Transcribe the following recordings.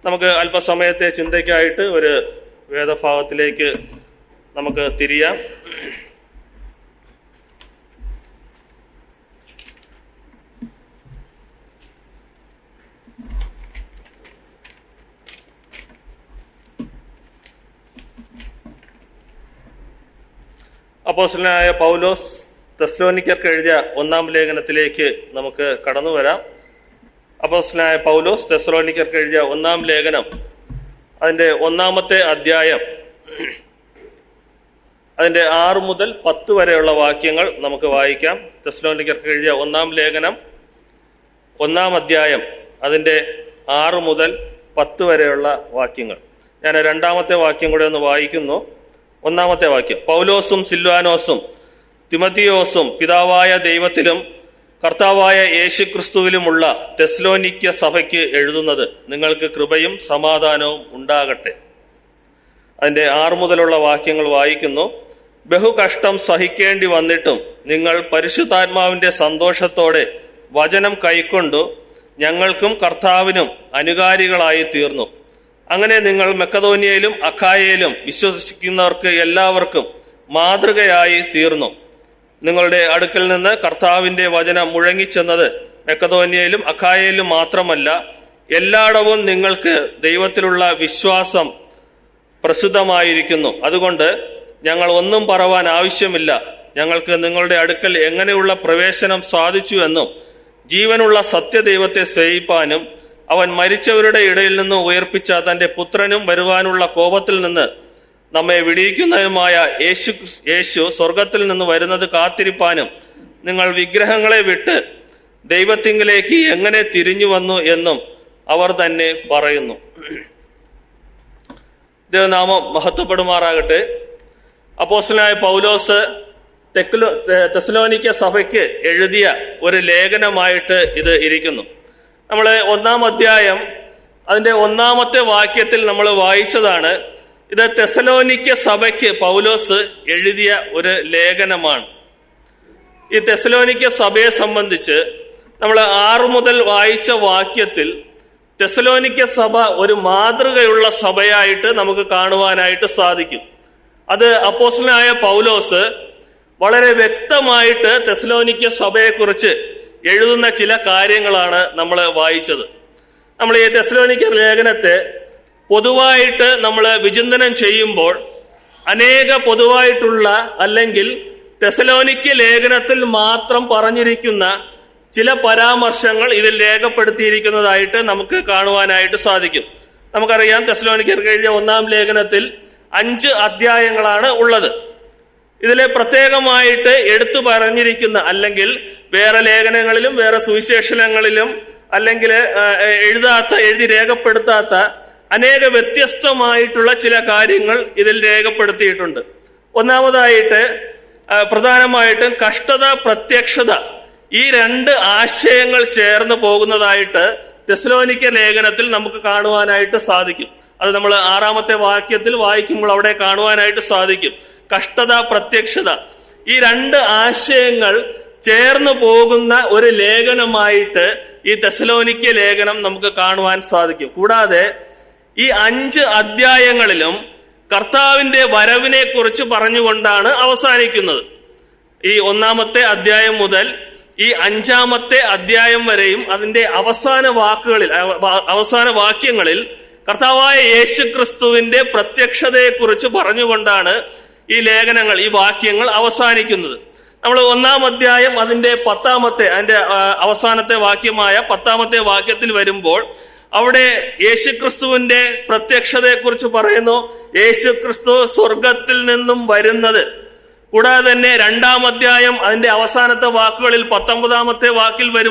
നമുക്ക് അല്പസമയത്തെ ചിന്തയ്ക്കായിട്ട് ഒരു വേദഭാഗത്തിലേക്ക് നമുക്ക് തിരിയാം. അപ്പോസ്തലനായ പൗലോസ് തെസ്സലോനിക്കർക്ക് എഴുതിയ 1-ാം ലേഖനത്തിലേക്ക് നമുക്ക് കടന്നു വരാം. അപ്പോസ്തലനായ പൗലോസ് തെസ്സലോനിക്കർക്ക് എഴുതിയ 1-ാം ലേഖനം, അതിന്റെ 1-ാമത്തെ അധ്യായം, അതിന്റെ 6 മുതൽ 10 വരെയുള്ള വാക്യങ്ങൾ നമുക്ക് വായിക്കാം. തെസ്സലോനിക്കർക്ക് എഴുതിയ 1-ാം ലേഖനം 1-ാം അധ്യായം, അതിന്റെ 6 മുതൽ 10 വരെയുള്ള വാക്യങ്ങൾ. ഞാൻ 2-ാമത്തെ വാക്യം കൂടെ ഒന്ന് വായിക്കുന്നു. 1-ാമത്തെ വാക്യം: പൗലോസും സിൽവാനോസും തിമത്തിയോസും പിതാവായ ദൈവത്തിലും കർത്താവായ യേശുക്രിസ്തുവിലുമുള്ള തെസ്സലോനിക്യ സഭയ്ക്ക് എഴുതുന്നത്, നിങ്ങൾക്ക് കൃപയും സമാധാനവും ഉണ്ടാകട്ടെ. അതിന്റെ 6 മുതലുള്ള വാക്യങ്ങൾ വായിക്കുന്നു. ബഹുകഷ്ടം സഹിക്കേണ്ടി വന്നിട്ടും നിങ്ങൾ പരിശുദ്ധാത്മാവിന്റെ സന്തോഷത്തോടെ വചനം കൈക്കൊണ്ടു ഞങ്ങൾക്കും കർത്താവിനും അനുകാരികളായി തീർന്നു. അങ്ങനെ നിങ്ങൾ മക്കെദോന്യയിലും അഖായയിലും വിശ്വസിക്കുന്നവർക്ക് എല്ലാവർക്കും മാതൃകയായി തീർന്നു. നിങ്ങളുടെ അടുക്കൽ നിന്ന് കർത്താവിന്റെ വചനം മുഴങ്ങിച്ചെന്നത് മക്കെദോന്യയിലും അഖായയിലും മാത്രമല്ല, എല്ലായിടവും നിങ്ങൾക്ക് ദൈവത്തിലുള്ള വിശ്വാസം പ്രസിദ്ധമായിരിക്കുന്നു. അതുകൊണ്ട് ഞങ്ങൾ ഒന്നും പറവാൻ ആവശ്യമില്ല. ഞങ്ങൾക്ക് നിങ്ങളുടെ അടുക്കൽ എങ്ങനെയുള്ള പ്രവേശനം സാധിച്ചു എന്നും ജീവനുള്ള സത്യദൈവത്തെ സേവിപ്പാനും അവൻ മരിച്ചവരുടെ ഇടയിൽ നിന്ന് ഉയർപ്പിച്ച തന്റെ പുത്രനും വരുവാനുള്ള കോപത്തിൽ നിന്ന് നമ്മെ വിടിയിക്കുന്നതുമായ യേശു സ്വർഗത്തിൽ നിന്ന് വരുന്നത് കാത്തിരിപ്പാനും നിങ്ങൾ വിഗ്രഹങ്ങളെ വിട്ട് ദൈവത്തിങ്കിലേക്ക് എങ്ങനെ തിരിഞ്ഞു വന്നു എന്നും അവർ തന്നെ പറയുന്നു. ദൈവനാമം മഹത്വപ്പെടുമാറാകട്ടെ. അപ്പോസ്തലനായ പൗലോസ് തെസ്സലോനിക്യ സഭയ്ക്ക് എഴുതിയ ഒരു ലേഖനമായിട്ട് ഇത് ഇരിക്കുന്നു. നമ്മൾ 1-ാം അധ്യായം അതിന്റെ 1-ാമത്തെ വാക്യത്തിൽ നമ്മൾ വായിച്ചതാണ്. ഇത് തെസ്സലോനിക്യ സഭയ്ക്ക് പൗലോസ് എഴുതിയ ഒരു ലേഖനമാണ്. ഈ തെസ്സലോനിക്യ സഭയെ സംബന്ധിച്ച് നമ്മൾ 6 മുതൽ വായിച്ച വാക്യത്തിൽ തെസ്സലോനിക്യ സഭ ഒരു മാതൃകയുള്ള സഭയായിട്ട് നമുക്ക് കാണുവാനായിട്ട് സാധിക്കും. അത് അപ്പോസ്തലനായ പൗലോസ് വളരെ വ്യക്തമായിട്ട് തെസ്സലോനിക്യ സഭയെക്കുറിച്ച് എഴുതുന്ന ചില കാര്യങ്ങളാണ് നമ്മൾ വായിച്ചത്. നമ്മൾ ഈ തെസ്സലോനിക്യ ലേഖനത്തെ പൊതുവായിട്ട് നമ്മൾ വിചിന്തനം ചെയ്യുമ്പോൾ അനേക പൊതുവായിട്ടുള്ള അല്ലെങ്കിൽ തെസ്സലോനിക്യ ലേഖനത്തിൽ മാത്രം പറഞ്ഞിരിക്കുന്ന ചില പരാമർശങ്ങൾ ഇതിൽ രേഖപ്പെടുത്തിയിരിക്കുന്നതായിട്ട് നമുക്ക് കാണുവാനായിട്ട് സാധിക്കും. നമുക്കറിയാം, തെസ്സലോനിക്കർക്ക് എഴുതിയ 1-ാം ലേഖനത്തിൽ 5 അധ്യായങ്ങളാണ് ഉള്ളത്. ഇതിലെ പ്രത്യേകമായിട്ട് എടുത്തു പറഞ്ഞിരിക്കുന്ന, അല്ലെങ്കിൽ വേറെ ലേഖനങ്ങളിലും വേറെ സുവിശേഷങ്ങളിലും അല്ലെങ്കിൽ എഴുതി രേഖപ്പെടുത്താത്ത അനേക വ്യത്യസ്തമായിട്ടുള്ള ചില കാര്യങ്ങൾ ഇതിൽ രേഖപ്പെടുത്തിയിട്ടുണ്ട്. ഒന്നാമതായിട്ട് പ്രധാനമായിട്ടും കഷ്ടത, പ്രത്യക്ഷത, ഈ 2 ആശയങ്ങൾ ചേർന്ന് പോകുന്നതായിട്ട് തെസ്സലോനിക്യ ലേഖനത്തിൽ നമുക്ക് കാണുവാനായിട്ട് സാധിക്കും. അത് നമ്മൾ 6-ാമത്തെ വാക്യത്തിൽ വായിക്കുമ്പോൾ അവിടെ കാണുവാനായിട്ട് സാധിക്കും. കഷ്ടത, പ്രത്യക്ഷത, ഈ 2 ആശയങ്ങൾ ചേർന്ന് പോകുന്ന ഒരു ലേഖനമായിട്ട് ഈ തെസ്സലോനിക്യ ലേഖനം നമുക്ക് കാണുവാൻ സാധിക്കും. കൂടാതെ ഈ 5 അധ്യായങ്ങളിലും കർത്താവിന്റെ വരവിനെ കുറിച്ച് പറഞ്ഞുകൊണ്ടാണ് അവസാനിക്കുന്നത്. ഈ 1-ാമത്തെ അധ്യായം മുതൽ ഈ 5-ാമത്തെ അധ്യായം വരെയും അതിന്റെ അവസാന വാക്യങ്ങളിൽ കർത്താവായ യേശുക്രിസ്തുവിന്റെ പ്രത്യക്ഷതയെക്കുറിച്ച് പറഞ്ഞുകൊണ്ടാണ് ഈ ലേഖനങ്ങൾ, ഈ വാക്യങ്ങൾ അവസാനിക്കുന്നത്. നമ്മൾ 1-ാം അധ്യായം അതിന്റെ അവസാനത്തെ വാക്യമായ 10-ാമത്തെ വാക്യത്തിൽ വരുമ്പോൾ അവിടെ യേശുക്രിസ്തുവിന്റെ പ്രത്യക്ഷതയെക്കുറിച്ച് പറയുന്നു. യേശുക്രിസ്തു സ്വർഗത്തിൽ നിന്നും വരുന്നത്. കൂടാതെ തന്നെ 2-ാം അധ്യായം അതിന്റെ അവസാനത്തെ വാക്കുകളിൽ 19-ാമത്തെ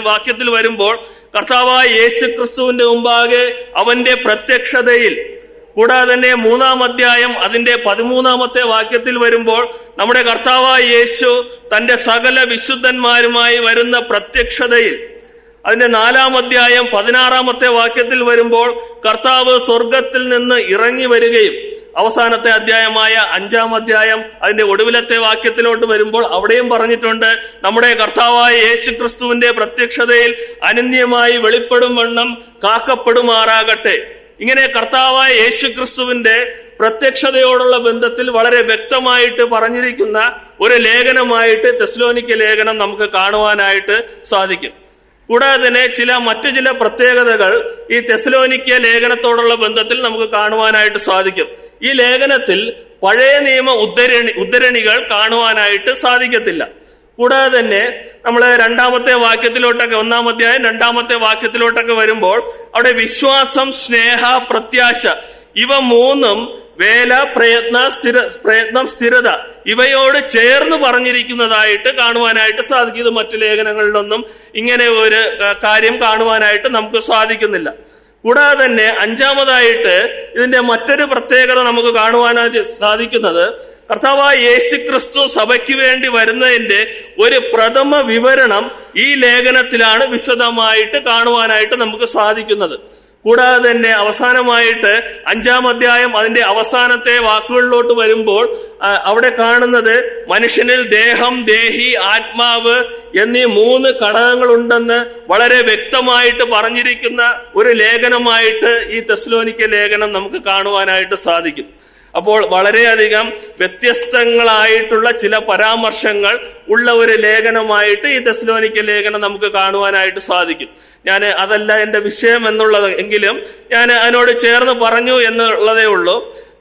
വാക്യത്തിൽ വരുമ്പോൾ കർത്താവായ യേശുക്രിസ്തുവിന്റെ മുമ്പാകെ അവന്റെ പ്രത്യക്ഷതയിൽ, കൂടാതെ തന്നെ 3-ാം അധ്യായം അതിന്റെ 13-ാമത്തെ വാക്യത്തിൽ വരുമ്പോൾ നമ്മുടെ കർത്താവായ യേശു തന്റെ സകല വിശുദ്ധന്മാരുമായി വരുന്ന പ്രത്യക്ഷതയിൽ, അതിന്റെ 4-ാം അധ്യായം 16-ാമത്തെ വാക്യത്തിൽ വരുമ്പോൾ കർത്താവ് സ്വർഗത്തിൽ നിന്ന് ഇറങ്ങി വരികയും, അവസാനത്തെ അധ്യായമായ 5-ാം അധ്യായം അതിന്റെ ഒടുവിലത്തെ വാക്യത്തിലോട്ട് വരുമ്പോൾ അവിടെയും പറഞ്ഞിട്ടുണ്ട്, നമ്മുടെ കർത്താവായ യേശുക്രിസ്തുവിന്റെ പ്രത്യക്ഷതയിൽ അനന്യമായി വെളിപ്പെടും വണ്ണം കാക്കപ്പെടുമാറാകട്ടെ ഇങ്ങനെ കർത്താവായ യേശുക്രിസ്തുവിന്റെ പ്രത്യക്ഷതയോടുള്ള ബന്ധത്തിൽ വളരെ വ്യക്തമായിട്ട് പറഞ്ഞിരിക്കുന്ന ഒരു ലേഖനമായിട്ട് തെസ്സലോനിക്ക ലേഖനം നമുക്ക് കാണുവാനായിട്ട് സാധിക്കും. കൂടാതെ തന്നെ മറ്റു ചില പ്രത്യേകതകൾ ഈ തെസ്സലോനിക്ക ലേഖനത്തോടുള്ള ബന്ധത്തിൽ നമുക്ക് കാണുവാനായിട്ട് സാധിക്കും. ഈ ലേഖനത്തിൽ പഴയ നിയമ ഉദ്ധരണികൾ കാണുവാനായിട്ട് സാധിക്കത്തില്ല. കൂടാതെ തന്നെ നമ്മൾ രണ്ടാമത്തെ വാക്യത്തിലോട്ടൊക്കെ, 1-ാം അധ്യായം 2-ാമത്തെ വാക്യത്തിലോട്ടൊക്കെ വരുമ്പോൾ അവിടെ വിശ്വാസം, സ്നേഹ, പ്രത്യാശ, ഇവ മൂന്നും വേല, പ്രയത്നം, സ്ഥിരത ഇവയോട് ചേർന്ന് പറഞ്ഞിരിക്കുന്നതായിട്ട് കാണുവാനായിട്ട് സാധിക്കും. ഇത് മറ്റു ലേഖനങ്ങളിലൊന്നും ഇങ്ങനെ ഒരു കാര്യം കാണുവാനായിട്ട് നമുക്ക് സാധിക്കുന്നില്ല. കൂടാതെ തന്നെ 5-മതായിട്ട് ഇതിന്റെ മറ്റൊരു പ്രത്യേകത നമുക്ക് കാണുവാനായിട്ട് സാധിക്കുന്നത്, കർത്താവായ യേശുക്രിസ്തു സഭയ്ക്ക് വേണ്ടി വരുന്നതിന്റെ ഒരു പ്രഥമ വിവരണം ഈ ലേഖനത്തിലാണ് വിശദമായിട്ട് കാണുവാനായിട്ട് നമുക്ക് സാധിക്കുന്നത്. കൂടാതെ തന്നെ അവസാനമായിട്ട് 5-ാം അധ്യായം അതിന്റെ അവസാനത്തെ വാക്കുകളിലോട്ട് വരുമ്പോൾ അവിടെ കാണുന്നത് മനുഷ്യനിൽ ദേഹം, ദേഹി, ആത്മാവ് എന്നീ 3 ഘടകങ്ങളുണ്ടെന്ന് വളരെ വ്യക്തമായിട്ട് പറഞ്ഞിരിക്കുന്ന ഒരു ലേഖനമായിട്ട് ഈ തെസ്സലോനിക്ക ലേഖനം നമുക്ക് കാണുവാനായിട്ട് സാധിക്കും. അപ്പോൾ വളരെയധികം വ്യത്യസ്തങ്ങളായിട്ടുള്ള ചില പരാമർശങ്ങൾ ഉള്ള ഒരു ലേഖനമായിട്ട് ഈ തെസ്സലോനിക്ക ലേഖനം നമുക്ക് കാണുവാനായിട്ട് സാധിക്കും. ഞാൻ അതല്ല എന്റെ വിഷയം എന്നുള്ളത് എങ്കിലും ഞാൻ അതിനോട് ചേർന്ന് പറഞ്ഞു എന്നുള്ളതേ ഉള്ളൂ.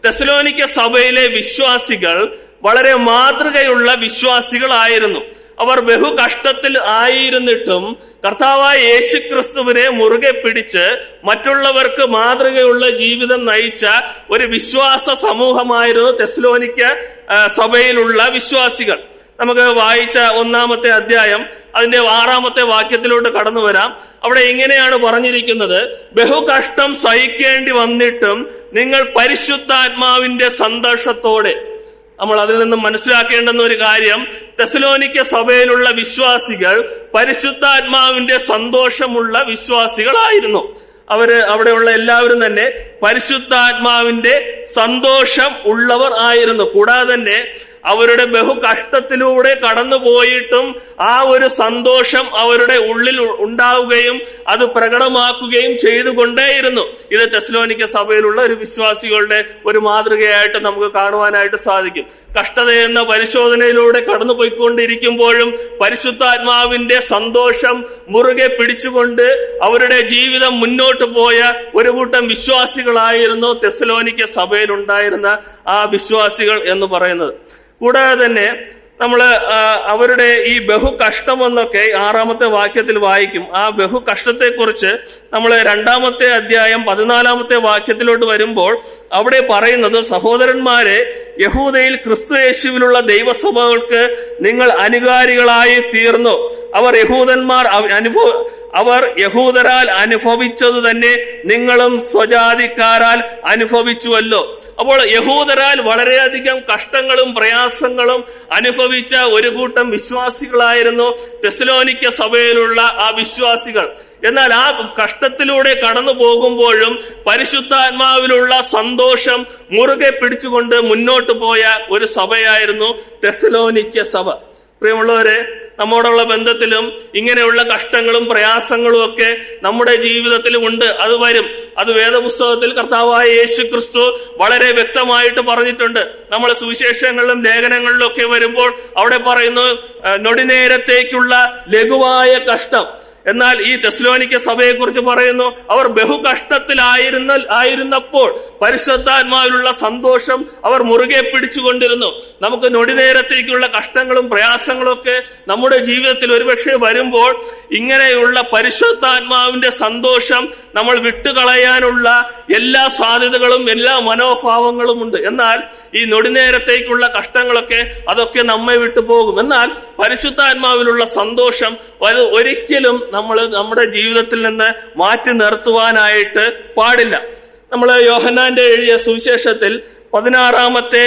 തെസ്സലോനിക്ക സഭയിലെ വിശ്വാസികൾ വളരെ മാതൃകയുള്ള വിശ്വാസികളായിരുന്നു. അവർ ബഹു കഷ്ടത്തിൽ ആയിരുന്നിട്ടും കർത്താവായ യേശുക്രിസ്തുവിനെ മുറുകെ പിടിച്ച് മറ്റുള്ളവർക്ക് മാതൃകയുള്ള ജീവിതം നയിച്ച ഒരു വിശ്വാസ സമൂഹമായിരുന്നു തെസ്സലോനിക്ക സഭയിലുള്ള വിശ്വാസികൾ. നമുക്ക് വായിച്ച 1-ാമത്തെ അധ്യായം അതിന്റെ 6-ാമത്തെ വാക്യത്തിലോട്ട് കടന്നു വരാം. അവിടെ ഇങ്ങനെയാണ് പറഞ്ഞിരിക്കുന്നത്, ബഹുകഷ്ടം സഹിക്കേണ്ടി വന്നിട്ടും നിങ്ങൾ പരിശുദ്ധാത്മാവിന്റെ സന്തോഷത്തോടെ. നമ്മൾ അതിൽ നിന്നും മനസ്സിലാക്കേണ്ടുന്ന ഒരു കാര്യം, തെസ്സലോനിക്ക സഭയിലുള്ള വിശ്വാസികൾ പരിശുദ്ധാത്മാവിന്റെ സന്തോഷമുള്ള വിശ്വാസികളായിരുന്നു. അവിടെയുള്ള എല്ലാവരും തന്നെ പരിശുദ്ധാത്മാവിന്റെ സന്തോഷം ഉള്ളവർ ആയിരുന്നു. കൂടാതെ തന്നെ അവരുടെ ബഹു കഷ്ടത്തിലൂടെ കടന്നുപോയിട്ടും ആ ഒരു സന്തോഷം അവരുടെ ഉള്ളിൽ ഉണ്ടാവുകയും അത് പ്രകടമാക്കുകയും ചെയ്തുകൊണ്ടേയിരുന്നു. ഇത് തെസ്സലോനിക്ക സഭയിലുള്ള ഒരു വിശ്വാസികളുടെ ഒരു മാതൃകയായിട്ട് നമുക്ക് കാണുവാനായിട്ട് സാധിക്കും. കഷ്ടത എന്ന പരിശോധനയിലൂടെ കടന്നു പോയിക്കൊണ്ടിരിക്കുമ്പോഴും പരിശുദ്ധാത്മാവിന്റെ സന്തോഷം മുറുകെ പിടിച്ചുകൊണ്ട് അവരുടെ ജീവിതം മുന്നോട്ട് പോയ ഒരു കൂട്ടം വിശ്വാസികളായിരുന്നു തെസ്സലോനിക്ക സഭയിൽ ഉണ്ടായിരുന്ന ആ വിശ്വാസികൾ എന്ന് പറയുന്നത്. കൂടാതെ തന്നെ നമ്മൾ അവരുടെ ഈ ബഹു കഷ്ടമെന്നൊക്കെ 6-ാമത്തെ വാക്യത്തിൽ വായിക്കും. ആ ബഹു കഷ്ടത്തെക്കുറിച്ച് നമ്മൾ 2-ാമത്തെ അധ്യായം 14-ാമത്തെ വാക്യത്തിലോട്ട് വരുമ്പോൾ അവിടെ പറയുന്നത്, സഹോദരന്മാരെ, യഹൂദയിൽ ക്രിസ്തു യേശുവിലുള്ള ദൈവസഭകൾക്ക് നിങ്ങൾ അനുകാരികളായി തീർന്നു. അവർ യഹൂദരാൽ അനുഭവിച്ചത് തന്നെ നിങ്ങളും സ്വജാതിക്കാരാൽ അനുഭവിച്ചുവല്ലോ. അപ്പോൾ യഹൂദരാൽ വളരെയധികം കഷ്ടങ്ങളും പ്രയാസങ്ങളും അനുഭവിച്ച ഒരു കൂട്ടം വിശ്വാസികളായിരുന്നു തെസ്സലോനിക്ക സഭയിലുള്ള ആ വിശ്വാസികൾ. എന്നാൽ ആ കഷ്ടത്തിലൂടെ കടന്നു പോകുമ്പോഴും പരിശുദ്ധാത്മാവിലുള്ള സന്തോഷം മുറുകെ പിടിച്ചുകൊണ്ട് മുന്നോട്ട് പോയ ഒരു സഭയായിരുന്നു തെസ്സലോനിക്ക സഭ. പ്രിയമുള്ളവരെ, നമ്മോടുള്ള ബന്ധത്തിലും ഇങ്ങനെയുള്ള കഷ്ടങ്ങളും പ്രയാസങ്ങളും ഒക്കെ നമ്മുടെ ജീവിതത്തിലും ഉണ്ട്. അത് വരും. അത് വേദപുസ്തകത്തിൽ കർത്താവായ യേശുക്രിസ്തു വളരെ വ്യക്തമായിട്ട് പറഞ്ഞിട്ടുണ്ട്. നമ്മൾ സുവിശേഷങ്ങളിലും ലേഖനങ്ങളിലും ഒക്കെ വരുമ്പോൾ അവിടെ പറയുന്നു, നൊടിനേരത്തേക്കുള്ള ലഘുവായ കഷ്ടം. എന്നാൽ ഈ തെസ്സലോനിക്ക സഭയെ കുറിച്ച് പറയുന്നു, അവർ ബഹുകഷ്ടത്തിലായിരുന്നപ്പോൾ പരിശുദ്ധാത്മാവിലുള്ള സന്തോഷം അവർ മുറുകെ പിടിച്ചുകൊണ്ടിരുന്നു. നമുക്ക് നൊടിനേരത്തേക്കുള്ള കഷ്ടങ്ങളും പ്രയാസങ്ങളും ഒക്കെ നമ്മുടെ ജീവിതത്തിൽ ഒരുപക്ഷെ വരുമ്പോൾ ഇങ്ങനെയുള്ള പരിശുദ്ധാത്മാവിന്റെ സന്തോഷം നമ്മൾ വിട്ടുകളയാനുള്ള എല്ലാ സാധ്യതകളും എല്ലാ മനോഭാവങ്ങളും ഉണ്ട്. എന്നാൽ ഈ നൊടിനേരത്തേക്കുള്ള കഷ്ടങ്ങളൊക്കെ അതൊക്കെ നമ്മെ വിട്ടു പോകും. എന്നാൽ പരിശുദ്ധാത്മാവിലുള്ള സന്തോഷം ഒരിക്കലും നമ്മൾ നമ്മുടെ ജീവിതത്തിൽ നിന്ന് മാറ്റി നിർത്തുവാനായിട്ട് പാടില്ല. നമ്മൾ യോഹന്നാന്റെ എഴുതിയ സുവിശേഷത്തിൽ 16-ാമത്തെ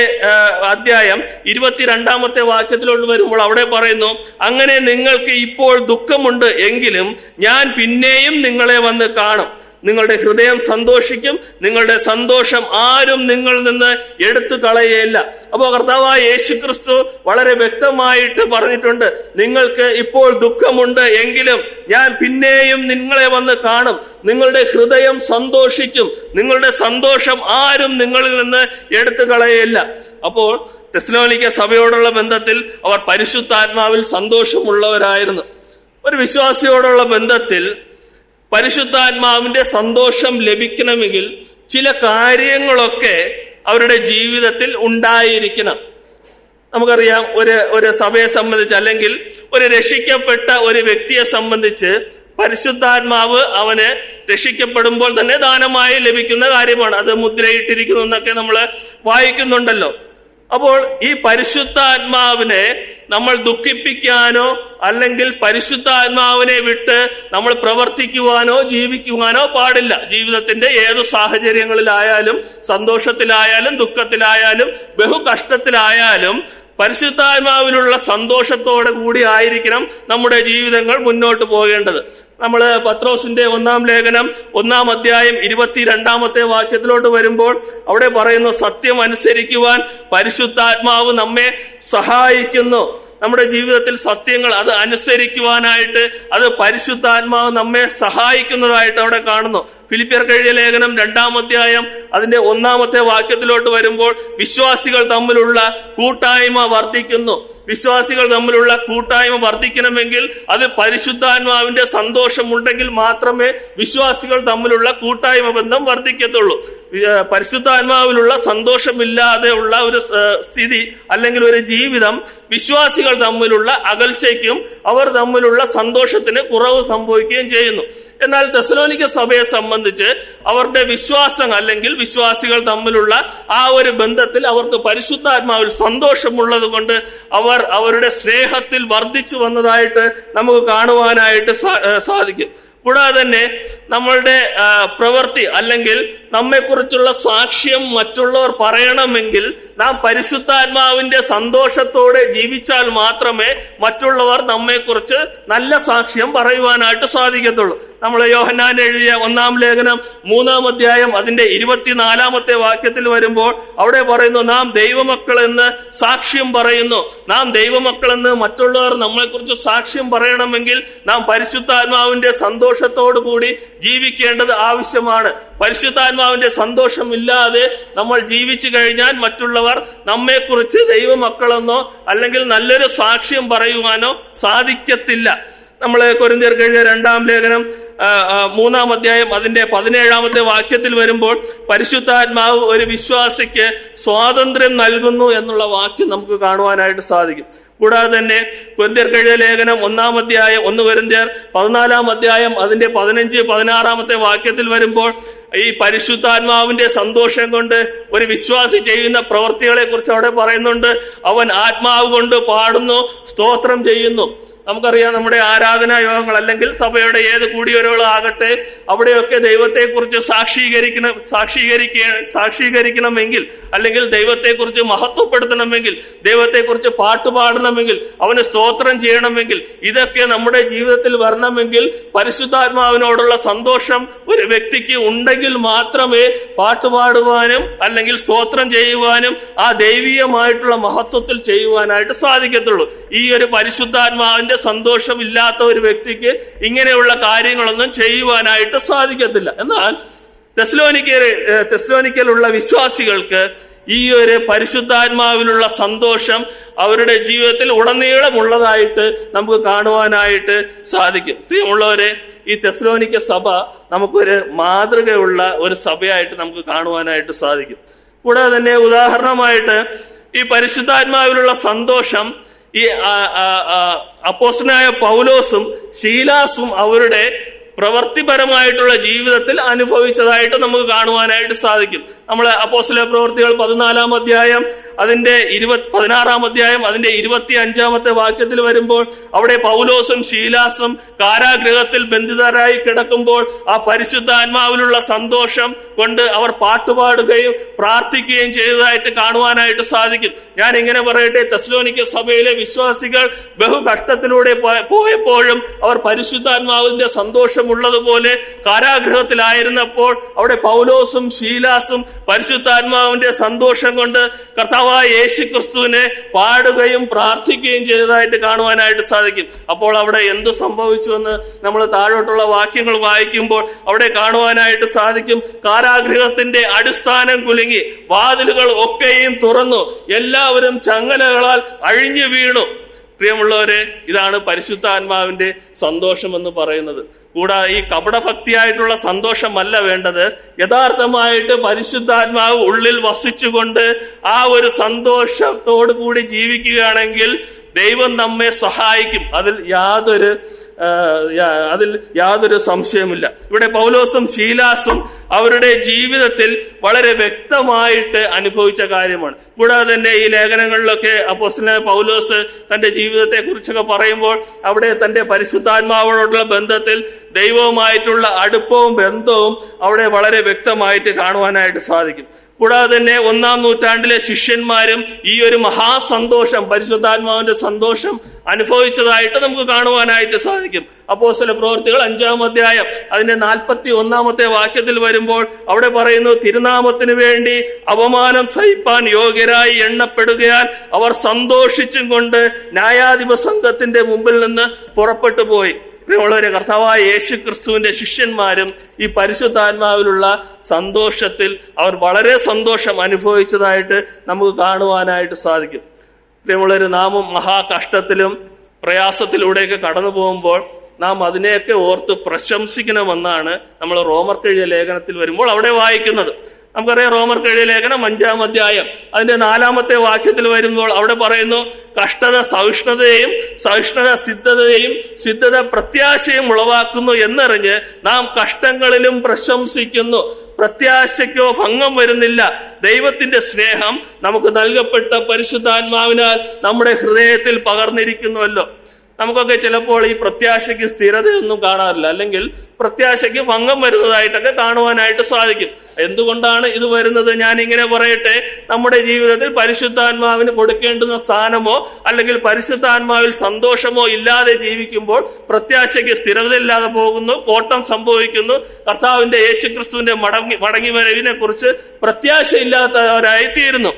അധ്യായം 22-ാമത്തെ വാക്യത്തിലോട്ട് വരുമ്പോൾ അവിടെ പറയുന്നു, അങ്ങനെ നിങ്ങൾക്ക് ഇപ്പോൾ ദുഃഖമുണ്ട് എങ്കിലും ഞാൻ പിന്നെയും നിങ്ങളെ വന്ന് കാണും. നിങ്ങളുടെ ഹൃദയം സന്തോഷിക്കും, നിങ്ങളുടെ സന്തോഷം ആരും നിങ്ങളിൽ നിന്ന് എടുത്തു കളയുകയില്ല. അപ്പോൾ കർത്താവായ യേശുക്രിസ്തു വളരെ വ്യക്തമായിട്ട് പറഞ്ഞിട്ടുണ്ട്, നിങ്ങൾക്ക് ഇപ്പോൾ ദുഃഖമുണ്ട് എങ്കിലും ഞാൻ പിന്നെയും നിങ്ങളെ വന്ന് കാണും, നിങ്ങളുടെ ഹൃദയം സന്തോഷിക്കും, നിങ്ങളുടെ സന്തോഷം ആരും നിങ്ങളിൽ നിന്ന് എടുത്തു കളയുകയില്ല. അപ്പോൾ തെസ്സലോനിക്ക സഭയോടുള്ള ബന്ധത്തിൽ അവർ പരിശുദ്ധാത്മാവിൽ സന്തോഷമുള്ളവരായിരുന്നു. ഒരു വിശ്വാസിയോടുള്ള ബന്ധത്തിൽ പരിശുദ്ധാത്മാവിന്റെ സന്തോഷം ലഭിക്കണമെങ്കിൽ ചില കാര്യങ്ങളൊക്കെ അവരുടെ ജീവിതത്തിൽ ഉണ്ടായിരിക്കണം. നമുക്കറിയാം, ഒരു സഭയെ സംബന്ധിച്ച് അല്ലെങ്കിൽ ഒരു രക്ഷിക്കപ്പെട്ട ഒരു വ്യക്തിയെ സംബന്ധിച്ച് പരിശുദ്ധാത്മാവ് അവന് രക്ഷിക്കപ്പെടുമ്പോൾ തന്നെ ദാനമായി ലഭിക്കുന്ന കാര്യമാണ്. അത് മുദ്രയിട്ടിരിക്കുന്നു എന്നൊക്കെ നമ്മൾ വായിക്കുന്നുണ്ടല്ലോ. അപ്പോൾ ഈ പരിശുദ്ധാത്മാവിനെ നമ്മൾ ദുഃഖിപ്പിക്കാനോ അല്ലെങ്കിൽ പരിശുദ്ധാത്മാവിനെ വിട്ട് നമ്മൾ പ്രവർത്തിക്കുവാനോ ജീവിക്കുവാനോ പാടില്ല. ജീവിതത്തിന്റെ ഏതു സാഹചര്യങ്ങളിലായാലും, സന്തോഷത്തിലായാലും ദുഃഖത്തിലായാലും ബഹു കഷ്ടത്തിലായാലും പരിശുദ്ധാത്മാവിലുള്ള സന്തോഷത്തോടെ കൂടി ആയിരിക്കണം നമ്മുടെ ജീവിതങ്ങൾ മുന്നോട്ട് പോകേണ്ടത്. നമ്മൾ പത്രോസിന്റെ 1-ാം ലേഖനം 1-ാം അധ്യായം 22-ാമത്തെ വാക്യത്തിലോട്ട് വരുമ്പോൾ അവിടെ പറയുന്നു, സത്യം അനുസരിക്കുവാൻ പരിശുദ്ധാത്മാവ് നമ്മെ സഹായിക്കുന്നു. നമ്മുടെ ജീവിതത്തിൽ സത്യങ്ങൾ അത് അനുസരിക്കുവാനായിട്ട് അത് പരിശുദ്ധാത്മാവ് നമ്മെ സഹായിക്കുന്നതായിട്ട് അവിടെ കാണുന്നു. ഫിലിപ്പിയർക്ക് എഴുതിയ ലേഖനം 2-ാം അധ്യായം അതിന്റെ 1-ാമത്തെ വാക്യത്തിലോട്ട് വരുമ്പോൾ വിശ്വാസികൾ തമ്മിലുള്ള കൂട്ടായ്മ വർദ്ധിക്കുന്നു. വിശ്വാസികൾ തമ്മിലുള്ള കൂട്ടായ്മ വർദ്ധിക്കണമെങ്കിൽ അത് പരിശുദ്ധാത്മാവിന്റെ സന്തോഷമുണ്ടെങ്കിൽ മാത്രമേ വിശ്വാസികൾ തമ്മിലുള്ള കൂട്ടായ്മ ബന്ധം വർദ്ധിക്കത്തുള്ളൂ. പരിശുദ്ധാത്മാവിലുള്ള സന്തോഷമില്ലാതെ ഉള്ള ഒരു സ്ഥിതി അല്ലെങ്കിൽ ഒരു ജീവിതം വിശ്വാസികൾ തമ്മിലുള്ള അകൽച്ചയ്ക്കും അവർ തമ്മിലുള്ള സന്തോഷത്തിന് കുറവ് സംഭവിക്കുകയും ചെയ്യുന്നു. എന്നാൽ തെസ്സലോനിക്ക സഭയെ സംബന്ധിച്ച് അവരുടെ വിശ്വാസം അല്ലെങ്കിൽ വിശ്വാസികൾ തമ്മിലുള്ള ആ ഒരു ബന്ധത്തിൽ അവർക്ക് പരിശുദ്ധാത്മാവിൽ സന്തോഷമുള്ളത് കൊണ്ട് അവർ അവരുടെ സ്നേഹത്തിൽ വർദ്ധിച്ചു വന്നതായിട്ട് നമുക്ക് കാണുവാനായിട്ട് സാധിക്കും. കൂടാതെ തന്നെ നമ്മളുടെ പ്രവൃത്തി അല്ലെങ്കിൽ നമ്മെക്കുറിച്ചുള്ള സാക്ഷ്യം മറ്റുള്ളവർ പറയണമെങ്കിൽ നാം പരിശുദ്ധാത്മാവിന്റെ സന്തോഷത്തോടെ ജീവിച്ചാൽ മാത്രമേ മറ്റുള്ളവർ നമ്മെക്കുറിച്ച് നല്ല സാക്ഷ്യം പറയുവാനായിട്ട് സാധിക്കത്തുള്ളൂ. നമ്മൾ യോഹന്നാൻ എഴുതിയ 1-ാം ലേഖനം 3-ാം അധ്യായം അതിന്റെ 24-ാമത്തെ വാക്യത്തിൽ വരുമ്പോൾ അവിടെ പറയുന്നു, നാം ദൈവമക്കളെന്ന് സാക്ഷ്യം പറയുന്നു. നാം ദൈവമക്കളെന്ന് മറ്റുള്ളവർ നമ്മളെക്കുറിച്ച് സാക്ഷ്യം പറയണമെങ്കിൽ നാം പരിശുദ്ധാത്മാവിന്റെ സന്തോഷത്തോടു കൂടി ജീവിക്കേണ്ടത് ആവശ്യമാണ്. പരിശുദ്ധാത്മാവിന്റെ സന്തോഷമില്ലാതെ നമ്മൾ ജീവിച്ചു കഴിഞ്ഞാൽ മറ്റുള്ളവർ നമ്മെക്കുറിച്ച് ദൈവമക്കളെന്നോ അല്ലെങ്കിൽ നല്ലൊരു സാക്ഷ്യം പറയുവാനോ സാധിക്കത്തില്ല. നമ്മൾ കൊരിന്ത്യർക്ക് എഴുതിയ 2-ാം ലേഖനം 3-ാം അധ്യായം അതിന്റെ 17-ാമത്തെ വാക്യത്തിൽ വരുമ്പോൾ പരിശുദ്ധാത്മാവ് ഒരു വിശ്വാസിക്ക് സ്വാതന്ത്ര്യം നൽകുന്നു എന്നുള്ള വാക്യം നമുക്ക് കാണുവാനായിട്ട് സാധിക്കും. കൂടാതെ തന്നെ കൊരിന്ത്യർക്ക് എഴുതിയ ലേഖനം 1-ാം അധ്യായം 1 കൊരിന്ത്യർ 14-ാം അധ്യായം അതിന്റെ 15-16-ാമത്തെ വാക്യത്തിൽ വരുമ്പോൾ ഈ പരിശുദ്ധാത്മാവിന്റെ സന്തോഷം കൊണ്ട് ഒരു വിശ്വാസി ചെയ്യുന്ന പ്രവൃത്തികളെ കുറിച്ച് അവിടെ പറയുന്നുണ്ട്. അവൻ ആത്മാവ് കൊണ്ട് പാടുന്നു, സ്തോത്രം ചെയ്യുന്നു. നമുക്കറിയാം, നമ്മുടെ ആരാധനാ യോഗങ്ങൾ അല്ലെങ്കിൽ സഭയുടെ ഏത് കൂടിവരവുകളാകട്ടെ അവിടെയൊക്കെ ദൈവത്തെക്കുറിച്ച് സാക്ഷീകരിക്കണമെങ്കിൽ അല്ലെങ്കിൽ ദൈവത്തെക്കുറിച്ച് മഹത്വപ്പെടുത്തണമെങ്കിൽ ദൈവത്തെക്കുറിച്ച് പാട്ടുപാടണമെങ്കിൽ അവന് സ്തോത്രം ചെയ്യണമെങ്കിൽ ഇതൊക്കെ നമ്മുടെ ജീവിതത്തിൽ വരണമെങ്കിൽ പരിശുദ്ധാത്മാവിനോടുള്ള സന്തോഷം ഒരു വ്യക്തിക്ക് ഉണ്ടെങ്കിൽ മാത്രമേ പാട്ടുപാടുവാനും അല്ലെങ്കിൽ സ്തോത്രം ചെയ്യുവാനും ആ ദൈവീയമായിട്ടുള്ള മഹത്വത്തിൽ ചെയ്യുവാനായിട്ട് സാധിക്കത്തുള്ളൂ. ഈ ഒരു പരിശുദ്ധാത്മാവിന്റെ സന്തോഷം ഇല്ലാത്ത ഒരു വ്യക്തിക്ക് ഇങ്ങനെയുള്ള കാര്യങ്ങളൊന്നും ചെയ്യുവാനായിട്ട് സാധിക്കത്തില്ല. എന്നാൽ തെസ്സലോനിക്കയിലുള്ള വിശ്വാസികൾക്ക് ഈ ഒരു പരിശുദ്ധാത്മാവിലുള്ള സന്തോഷം അവരുടെ ജീവിതത്തിൽ ഉടനീളമുള്ളതായിട്ട് നമുക്ക് കാണുവാനായിട്ട് സാധിക്കും. പ്രിയമുള്ളവരെ, ഈ തെസ്സലോനിക്ക സഭ നമുക്കൊരു മാതൃകയുള്ള ഒരു സഭയായിട്ട് നമുക്ക് കാണുവാനായിട്ട് സാധിക്കും. കൂടാതെ തന്നെ ഉദാഹരണമായിട്ട് ഈ പരിശുദ്ധാത്മാവിലുള്ള സന്തോഷം ഈ അപ്പോസ്തലനായ പൗലോസും ശീലാസും അവരുടെ പ്രവൃത്തിപരമായിട്ടുള്ള ജീവിതത്തിൽ അനുഭവിച്ചതായിട്ട് നമുക്ക് കാണുവാനായിട്ട് സാധിക്കും. നമ്മൾ അപ്പോസ്തല പ്രവൃത്തികൾ 14-ാം അധ്യായം അതിന്റെ 16-ാം അധ്യായം അതിന്റെ 25-ാമത്തെ വാക്യത്തിൽ വരുമ്പോൾ അവിടെ പൗലോസും ശീലാസും കാരാഗൃഹത്തിൽ ബന്ധിതരായി കിടക്കുമ്പോൾ ആ പരിശുദ്ധാത്മാവിലുള്ള സന്തോഷം കൊണ്ട് അവർ പാട്ടുപാടുകയും പ്രാർത്ഥിക്കുകയും ചെയ്തതായിട്ട് കാണുവാനായിട്ട് സാധിക്കും. ഞാൻ ഇങ്ങനെ പറയട്ടെ, തെസ്സലോനിക്ക സഭയിലെ വിശ്വാസികൾ ബഹു കഷ്ടത്തിലൂടെ പോയപ്പോഴും അവർ പരിശുദ്ധാത്മാവിന്റെ സന്തോഷം സന്തോഷമുള്ളതുപോലെ കാരാഗൃഹത്തിലായിരുന്നപ്പോൾ അവിടെ പൗലോസും ശീലാസും പരിശുദ്ധാത്മാവിന്റെ സന്തോഷം കൊണ്ട് കർത്താവായ യേശുക്രിസ്തുവിനെ പാടുകയും പ്രാർത്ഥിക്കുകയും ചെയ്തതായിട്ട് കാണുവാനായിട്ട് സാധിക്കും. അപ്പോൾ അവിടെ എന്ത് സംഭവിച്ചുവെന്ന് നമ്മൾ താഴോട്ടുള്ള വാക്യങ്ങൾ വായിക്കുമ്പോൾ അവിടെ കാണുവാനായിട്ട് സാധിക്കും. കാരാഗൃഹത്തിന്റെ അടിസ്ഥാനം കുലുങ്ങി, വാതിലുകൾ ഒക്കെയും തുറന്നു, എല്ലാവരും ചങ്ങലകളാൽ അഴിഞ്ഞു വീണു. പ്രിയമുള്ളവരെ, ഇതാണ് പരിശുദ്ധാത്മാവിന്റെ സന്തോഷം എന്ന് പറയുന്നത്. കൂടാതെ ഈ കപടഭക്തിയായിട്ടുള്ള സന്തോഷമല്ല വേണ്ടത്. യഥാർത്ഥമായിട്ട് പരിശുദ്ധാത്മാവ് ഉള്ളിൽ വസിച്ചുകൊണ്ട് ആ ഒരു സന്തോഷത്തോടു കൂടി ജീവിക്കുകയാണെങ്കിൽ ദൈവം നമ്മെ സഹായിക്കും. അതിൽ യാതൊരു സംശയമില്ല. ഇവിടെ പൗലോസും ശീലാസും അവരുടെ ജീവിതത്തിൽ വളരെ വ്യക്തമായിട്ട് അനുഭവിച്ച കാര്യമാണ്. കൂടാതെ തന്നെ ഈ ലേഖനങ്ങളിലൊക്കെ അപ്പോസ്തലനായ പൗലോസ് തന്റെ ജീവിതത്തെ കുറിച്ചൊക്കെ പറയുമ്പോൾ അവിടെ തന്റെ പരിശുദ്ധാത്മാവോടുള്ള ബന്ധത്തിൽ ദൈവവുമായിട്ടുള്ള അടുപ്പവും ബന്ധവും അവിടെ വളരെ വ്യക്തമായിട്ട് കാണുവാനായിട്ട് സാധിക്കും. കൂടാതെ തന്നെ 1-ാം നൂറ്റാണ്ടിലെ ശിഷ്യന്മാരും ഈ ഒരു മഹാസന്തോഷം, പരിശുദ്ധാത്മാവിന്റെ സന്തോഷം അനുഭവിച്ചതായിട്ട് നമുക്ക് കാണുവാനായിട്ട് സാധിക്കും. അപ്പോസ്തല പ്രവൃത്തികൾ 5-ാം അധ്യായം അതിന്റെ 41-ാമത്തെ വാക്യത്തിൽ വരുമ്പോൾ അവിടെ പറയുന്നു, തിരുനാമത്തിന് വേണ്ടി അപമാനം സഹിപ്പാൻ യോഗ്യരായി എണ്ണപ്പെടുകയാൽ അവർ സന്തോഷിച്ചും കൊണ്ട് ന്യായാധിപ സംഘത്തിന്റെ മുമ്പിൽ നിന്ന് പുറപ്പെട്ടു പോയി. പ്രിയമുള്ളവരെ, കർത്താവായ യേശു ക്രിസ്തുവിന്റെ ശിഷ്യന്മാരും ഈ പരിശുദ്ധാത്മാവിലുള്ള സന്തോഷത്തിൽ അവർ വളരെ സന്തോഷം അനുഭവിച്ചതായിട്ട് നമുക്ക് കാണുവാനായിട്ട് സാധിക്കും. പ്രിയമുള്ളവരെ, നാമും മഹാകഷ്ടത്തിലും പ്രയാസത്തിലൂടെയൊക്കെ കടന്നു പോകുമ്പോൾ നാം അതിനെയൊക്കെ ഓർത്ത് പ്രശംസിക്കണമെന്നാണ് നമ്മൾ റോമർക്ക് എഴുതിയ ലേഖനത്തിൽ വരുമ്പോൾ അവിടെ വായിക്കുന്നത്. നമുക്കറിയാം, റോമർക്ക് എഴുതിയ ലേഖനം 5-ാം അധ്യായം അതിന്റെ 4-ാമത്തെ വാക്യത്തിൽ വരുമ്പോൾ അവിടെ പറയുന്നു, കഷ്ടത സഹിഷ്ണുതയെയും സഹിഷ്ണുത സിദ്ധതയെയും സിദ്ധത പ്രത്യാശയും ഉളവാക്കുന്നു എന്നറിഞ്ഞ് നാം കഷ്ടങ്ങളിലും പ്രശംസിക്കുന്നു. പ്രത്യാശയ്ക്കോ ഭംഗം വരുന്നില്ല. ദൈവത്തിന്റെ സ്നേഹം നമുക്ക് നൽകപ്പെട്ട പരിശുദ്ധാത്മാവിനാൽ നമ്മുടെ ഹൃദയത്തിൽ പകർന്നിരിക്കുന്നുവല്ലോ. നമുക്കൊക്കെ ചിലപ്പോൾ ഈ പ്രത്യാശയ്ക്ക് സ്ഥിരതയൊന്നും കാണാറില്ല, അല്ലെങ്കിൽ പ്രത്യാശയ്ക്ക് ഭംഗം വരുന്നതായിട്ടൊക്കെ കാണുവാനായിട്ട് സാധിക്കും. എന്തുകൊണ്ടാണ് ഇത് വരുന്നത്? ഞാൻ ഇങ്ങനെ പറയട്ടെ, നമ്മുടെ ജീവിതത്തിൽ പരിശുദ്ധാത്മാവിന് കൊടുക്കേണ്ടുന്ന സ്ഥാനമോ അല്ലെങ്കിൽ പരിശുദ്ധാത്മാവിൽ സന്തോഷമോ ഇല്ലാതെ ജീവിക്കുമ്പോൾ പ്രത്യാശയ്ക്ക് സ്ഥിരതയില്ലാതെ പോകുന്നു, കോട്ടം സംഭവിക്കുന്നു. കർത്താവിന്റെ യേശുക്രിസ്തുവിന്റെ മടങ്ങി വരവിനെ കുറിച്ച് പ്രത്യാശയില്ലാത്തവരായി തീരുന്നു.